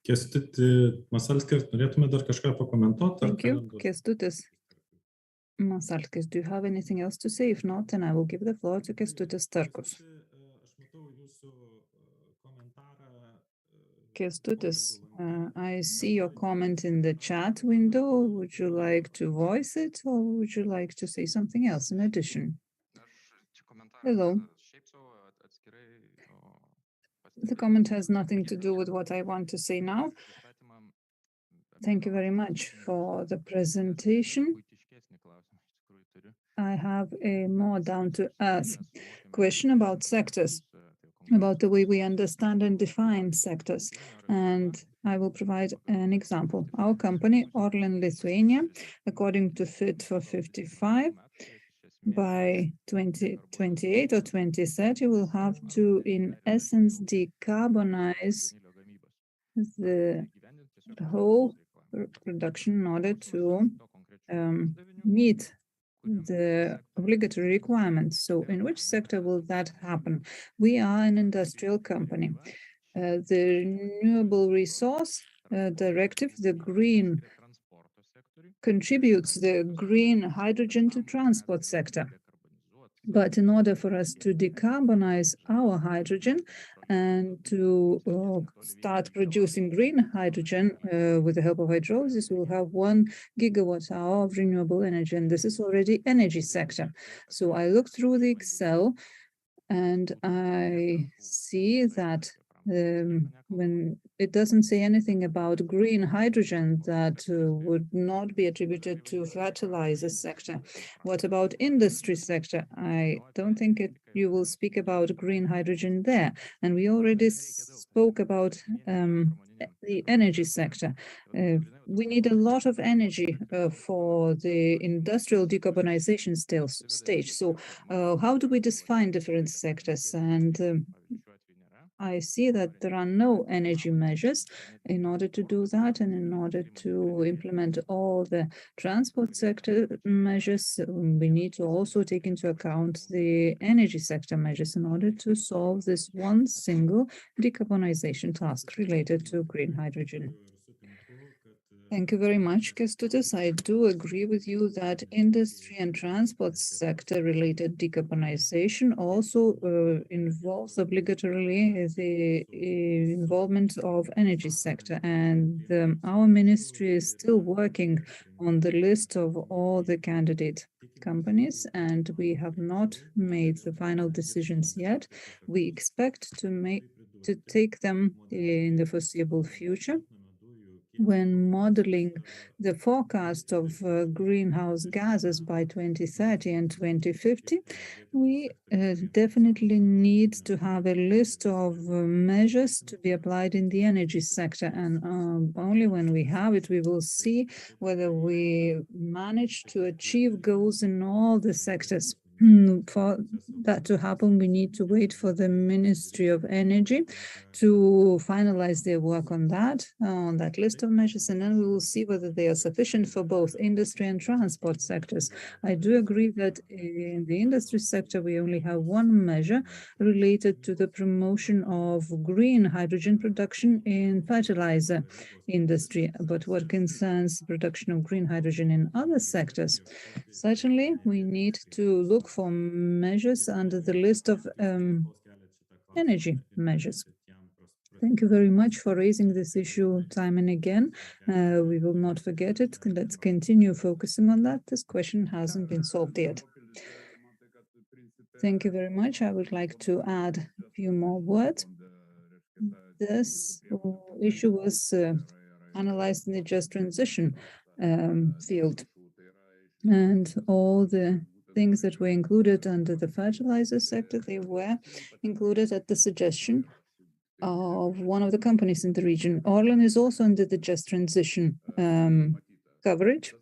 Kęstuti Masalskis, norėtume dar kažką pakomentuoti? Thank you. Kęstutis Masalskis, do you have anything else to say? If not, then I will give the floor to Kęstutis Starkus. Kęstutis, I see your comment in the chat window. Would you like to voice it, or would you like to say something else in addition? Hello. The comment has nothing to do with what I want to say now. Thank you very much for the presentation. I have a more down-to-earth question about sectors, about the way we understand and define sectors. And I will provide an example. Our company, Orlen Lithuania, according to Fit for 55, by 2028 or 2030, will have to, in essence, decarbonize the whole production in order to meet the obligatory requirements. So in which sector will that happen? We are an industrial company. The Renewable Resource Directive, the green, contributes the green hydrogen to transport sector. But in order for us to decarbonize our hydrogen and to start producing green hydrogen with the help of hydrolysis, we'll have 1 gigawatt hour of renewable energy, and this is already energy sector. So I look through the Excel and I see that when it doesn't say anything about green hydrogen, that would not be attributed to fertilizer sector. What about industry sector? I don't think you will speak about green hydrogen there. And we already spoke about the energy sector. We need a lot of energy for the industrial decarbonization stage. So how do we define different sectors? And I see that there are no energy measures in order to do that, and in order to implement all the transport sector measures, we need to also take into account the energy sector measures in order to solve this one single decarbonization task related to green hydrogen. Thank you very much, Kęstutis. I do agree with you that industry and transport sector related decarbonization also involves obligatorily the involvement of energy sector. And our ministry is still working on the list of all the candidate companies, and we have not made the final decisions yet. We expect to take them in the foreseeable future. when modeling the forecast of greenhouse gases by 2030 and 2050, we definitely need to have a list of measures to be applied in the energy sector. And only when we have it, we will see whether we manage to achieve goals in all the sectors. For that to happen, we need to wait for the Ministry of Energy to finalize their work on that list of measures, and then we will see whether they are sufficient for both industry and transport sectors. I do agree that in the industry sector, we only have one measure related to the promotion of green hydrogen production in fertilizer industry. But what concerns production of green hydrogen in other sectors, certainly we need to look for measures under the list of energy measures. Thank you very much for raising this issue time and again. We will not forget it. Let's continue focusing on that. This question hasn't been solved yet. Thank you very much. I would like to add a few more words. This issue was analyzed in the just transition field, and all the things that were included under the fertilizer sector, they were included at the suggestion of one of the companies in the region. Orlen is also under the just transition coverage.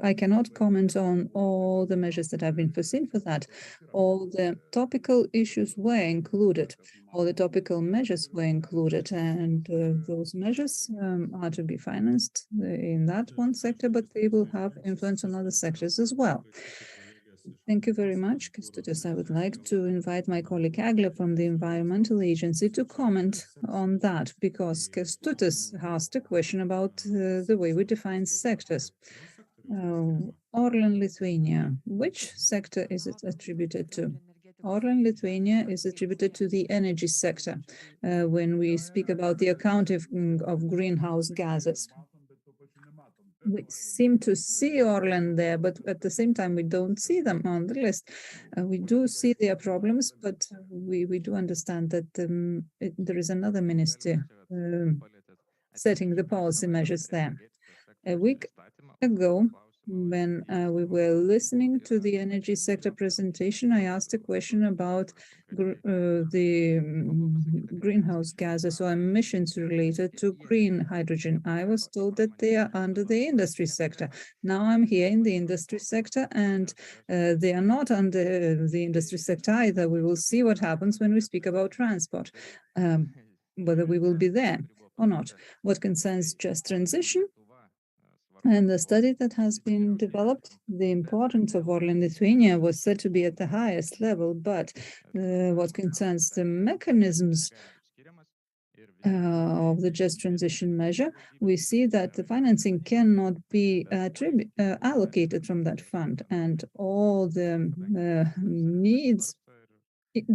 I cannot comment on all the measures that have been foreseen for that. All the topical issues were included, all the topical measures were included, and those measures are to be financed in that one sector, but they will have influence on other sectors as well. Thank you very much, Kęstutis. I would like to invite my colleague Agla from the Environmental Agency to comment on that, because Kęstutis asked a question about the way we define sectors. Orlen Lithuania, which sector is it attributed to? Orlen Lithuania is attributed to the energy sector when we speak about the accounting of greenhouse gases. We seem to see Orlen there, but at the same time, we don't see them on the list. We do see their problems, but we do understand that there is another minister setting the policy measures there. A week ago, when we were listening to the energy sector presentation, I asked a question about the greenhouse gases or emissions related to green hydrogen. I was told that they are under the industry sector. Now I'm here in the industry sector, and they are not under the industry sector either. We will see what happens when we speak about transport, whether we will be there or not. What concerns just transition, and the study that has been developed, the importance of Orlen Lithuania was said to be at the highest level, but what concerns the mechanisms of the just transition measure, we see that the financing cannot be allocated from that fund, and all the needs,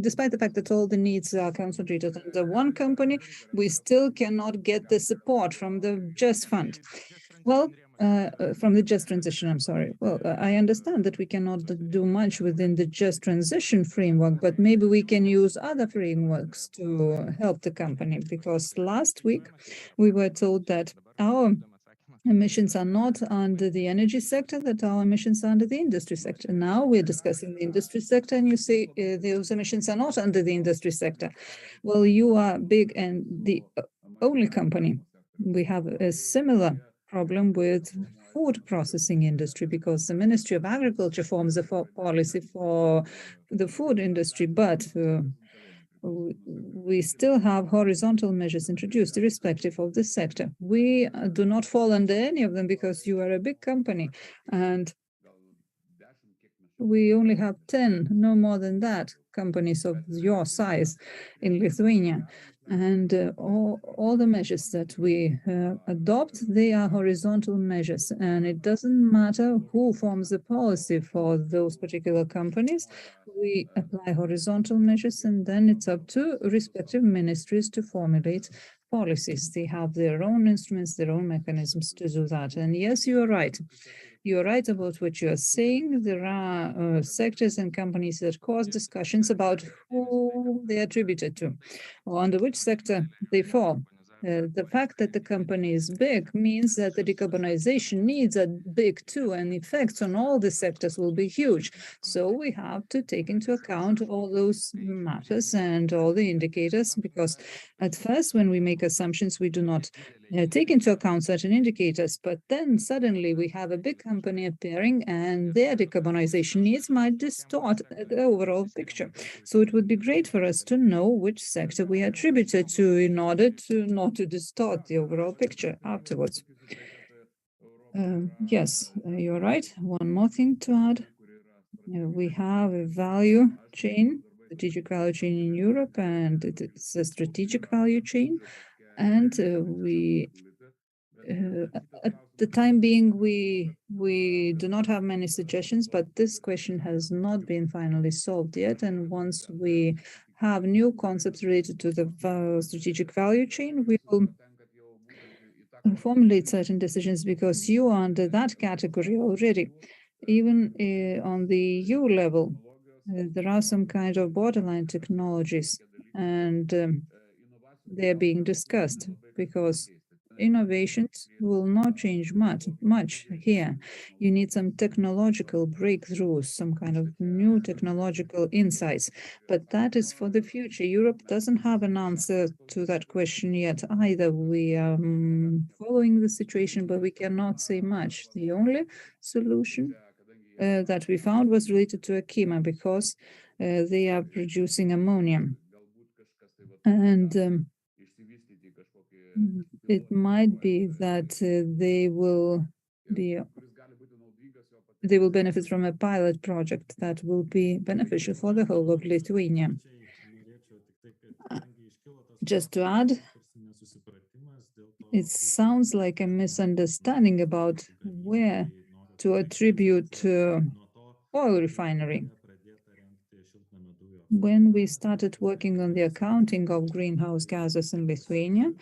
despite the fact that all the needs are concentrated under one company, we still cannot get the support from the just fund. Well, from the just transition, I'm sorry. Well, I understand that we cannot do much within the just transition framework, but maybe we can use other frameworks to help the company, because last week we were told that our emissions are not under the energy sector, that our emissions are under the industry sector. Now we're discussing the industry sector, and you say those emissions are not under the industry sector. Well, you are big and the only company. We have a similar problem with food processing industry, because the Ministry of Agriculture forms a policy for the food industry, but we still have horizontal measures introduced irrespective of the sector. We do not fall under any of them because you are a big company, and we only have 10, no more than that, companies of your size in Lithuania. And all the measures that we adopt, they are horizontal measures, and it doesn't matter who forms the policy for those particular companies. We apply horizontal measures, and then it's up to respective ministries to formulate policies. They have their own instruments, their own mechanisms to do that. And yes, you are right. You're right about what you are saying. There are sectors and companies that cause discussions about who they are attributed to, or under which sector they fall. The fact that the company is big means that the decarbonization needs are big too, and effects on all the sectors will be huge. So we have to take into account all those matters and all the indicators, because at first, when we make assumptions, we do not take into account certain indicators, but then suddenly we have a big company appearing and their decarbonization needs might distort the overall picture. So it would be great for us to know which sector we attribute it to in order to not to distort the overall picture afterwards. Yes, you're right. One more thing to add. We have a value chain, strategic value chain in Europe, and it's a strategic value chain. And at the time being, we do not have many suggestions, but this question has not been finally solved yet. And once we have new concepts related to the strategic value chain, we will formulate certain decisions, because you are under that category already. Even on the EU level, there are some kind of borderline technologies, and they're being discussed, because innovations will not change much here. You need some technological breakthroughs, some kind of new technological insights, but that is for the future. Europe doesn't have an answer to that question yet either. We are following the situation, but we cannot say much. The only solution that we found was related to Akima, because they are producing ammonium. And it might be that they will benefit from a pilot project that will be beneficial for the whole of Lithuania. Just to add, it sounds like a misunderstanding about where to attribute oil refinery. When we started working on the accounting of greenhouse gases in Lithuania,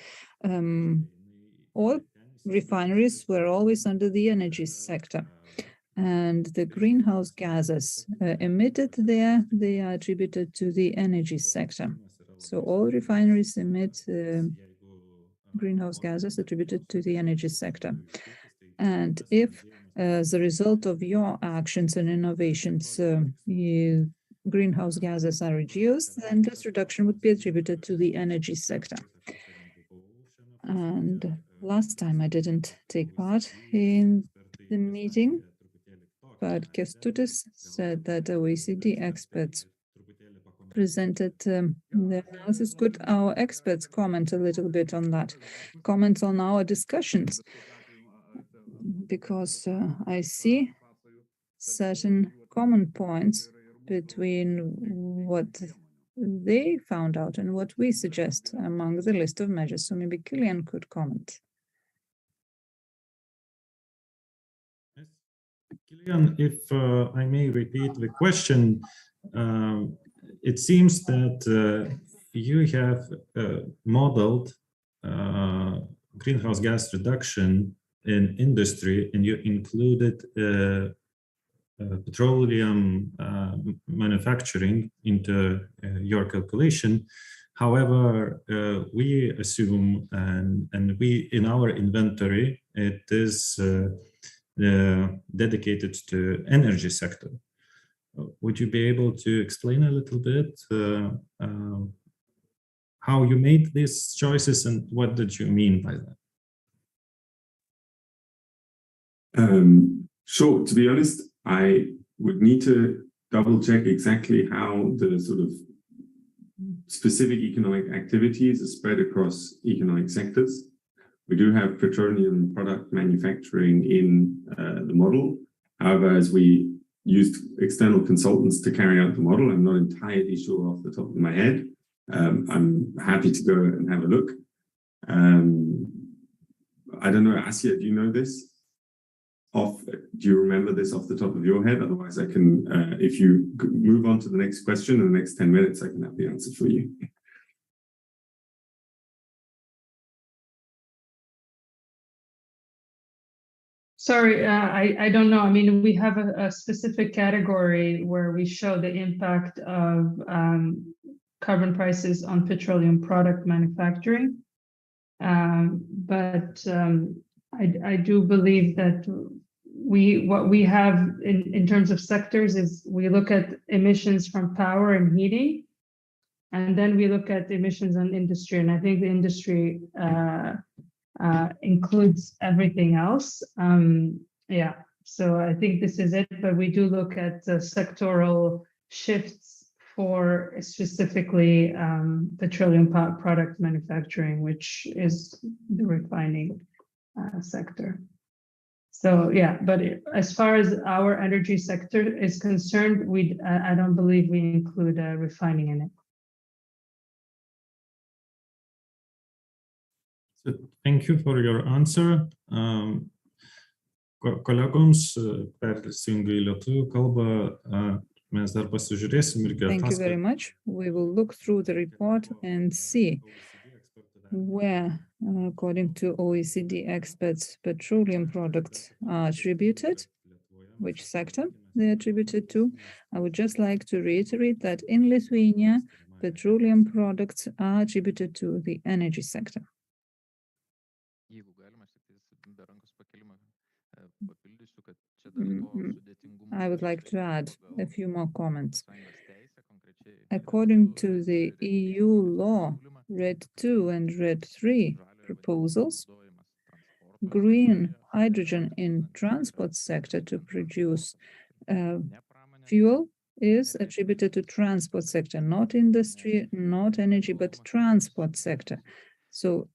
oil refineries were always under the energy sector. And the greenhouse gases emitted there, they are attributed to the energy sector. So all refineries emit greenhouse gases attributed to the energy sector. And if as a result of your actions and innovations, greenhouse gases are reduced, then this reduction would be attributed to the energy sector. And last time I didn't take part in the meeting, but Kęstutis said that OECD experts presented the analysis. Could our experts comment a little bit on that? Comment on our discussions? Because I see certain common points between what they found out and what we suggest among the list of measures. So maybe Kilian could comment. Yes. Kilian, if I may repeat the question, it seems that you have modeled greenhouse gas reduction in industry, and you included petroleum manufacturing into your calculation. However, we assume, and we in our inventory, it is dedicated to energy sector. Would you be able to explain a little bit how you made these choices and what did you mean by that? Sure. To be honest, I would need to double check exactly how the sort of specific economic activities are spread across economic sectors. We do have petroleum product manufacturing in the model. However, as we used external consultants to carry out the model, I'm not entirely sure off the top of my head. I'm happy to go and have a look. I don't know, Asya, do you know this? Do you remember this off the top of your head? Otherwise, I can, if you move on to the next question in the next 10 minutes, I can have the answer for you. Sorry, I don't know. I mean, we have a specific category where we show the impact of carbon prices on petroleum product manufacturing. I do believe that what we have in terms of sectors is we look at emissions from power and heating, and then we look at emissions on industry. And I think the industry includes everything else. Yeah, so I think this is it, but we do look at sectoral shifts for specifically petroleum product manufacturing, which is the refining sector. So yeah, but as far as our energy sector is concerned, I don't believe we include refining in it. So thank you for your answer. Kolegoms, persijungiu į lietuvių kalbą, mes dar pasižiūrėsim irgi. Thank you very much. We will look through the report and see where, according to OECD experts, petroleum products are attributed, which sector they are attributed to. I would just like to reiterate that in Lithuania, petroleum products are attributed to the energy sector. I would like to add a few more comments. According to the EU law, RED II and RED III proposals, green hydrogen in transport sector to produce fuel is attributed to transport sector, not industry, not energy, but transport sector. So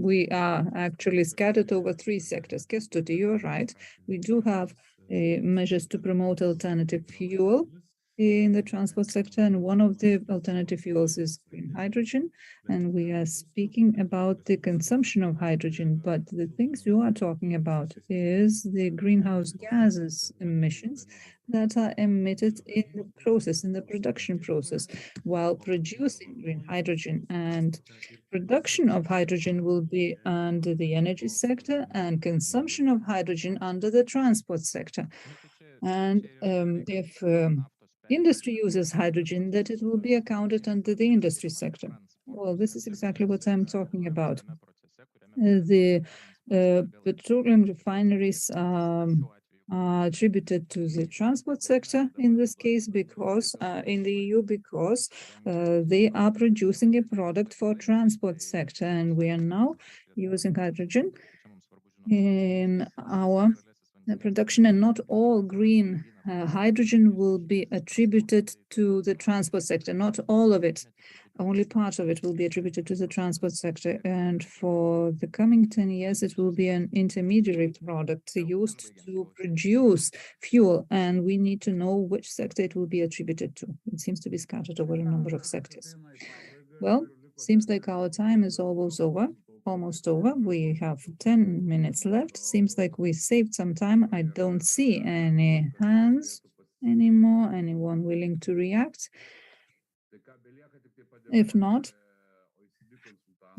we are actually scattered over 3 sectors. Kęstuti, you're right. We do have measures to promote alternative fuel in the transport sector, and one of the alternative fuels is green hydrogen, and we are speaking about the consumption of hydrogen, but the things you are talking about is the greenhouse gases emissions that are emitted in the process, in the production process, while producing green hydrogen. And production of hydrogen will be under the energy sector and consumption of hydrogen under the transport sector. And if industry uses hydrogen, that it will be accounted under the industry sector. Well, this is exactly what I'm talking about. The petroleum refineries are attributed to the transport sector in this case, because in the EU, because they are producing a product for transport sector, and we are now using hydrogen in our production, and not all green hydrogen will be attributed to the transport sector, not all of it. Only part of it will be attributed to the transport sector, and for the coming 10 years, it will be an intermediary product used to produce fuel, and we need to know which sector it will be attributed to. It seems to be scattered over a number of sectors. Well, seems like our time is almost over. We have 10 minutes left. Seems like we saved some time. I don't see any hands anymore. Anyone willing to react? If not,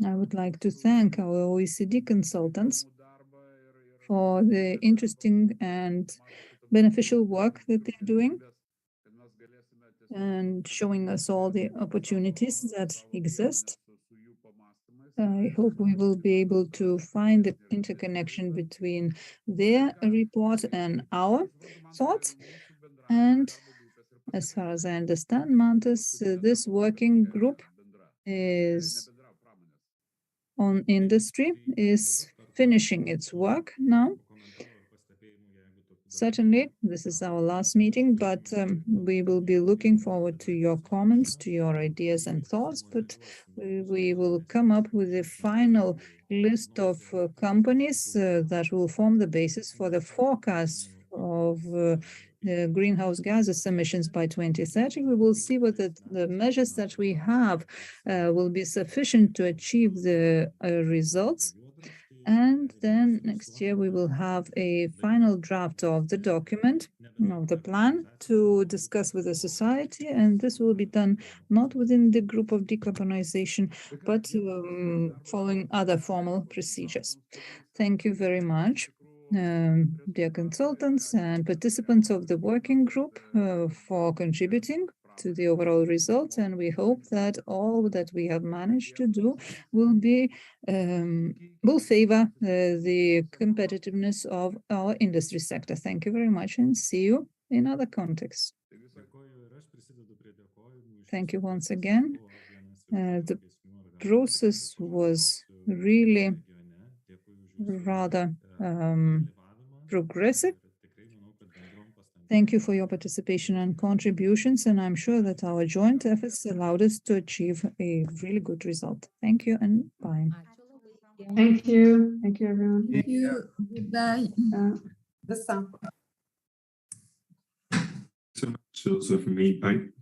I would like to thank our OECD consultants for the interesting and beneficial work that they're doing and showing us all the opportunities that exist. I hope we will be able to find the interconnection between their report and our thoughts. And as far as I understand, Mantas, this working group is on industry is finishing its work now. Certainly, this is our last meeting, but we will be looking forward to your comments, to your ideas and thoughts, but we will come up with a final list of companies that will form the basis for the forecast of greenhouse gases emissions by 2030. We will see whether the measures that we have will be sufficient to achieve the results. And then next year we will have a final draft of the document, of the plan, to discuss with the society, and this will be done not within the group of decarbonization, but following other formal procedures. Thank you very much, dear consultants and participants of the working group, for contributing to the overall result, and we hope that all that we have managed to do will favor the competitiveness of our industry sector. Thank you very much, and see you in other contexts. Thank you once again. The process was really rather progressive. Thank you for your participation and contributions, and I'm sure that our joint efforts allowed us to achieve a really good result. Thank you and bye. Thank you. Thank you, everyone. Thank you. Goodbye. So much also from me. Bye.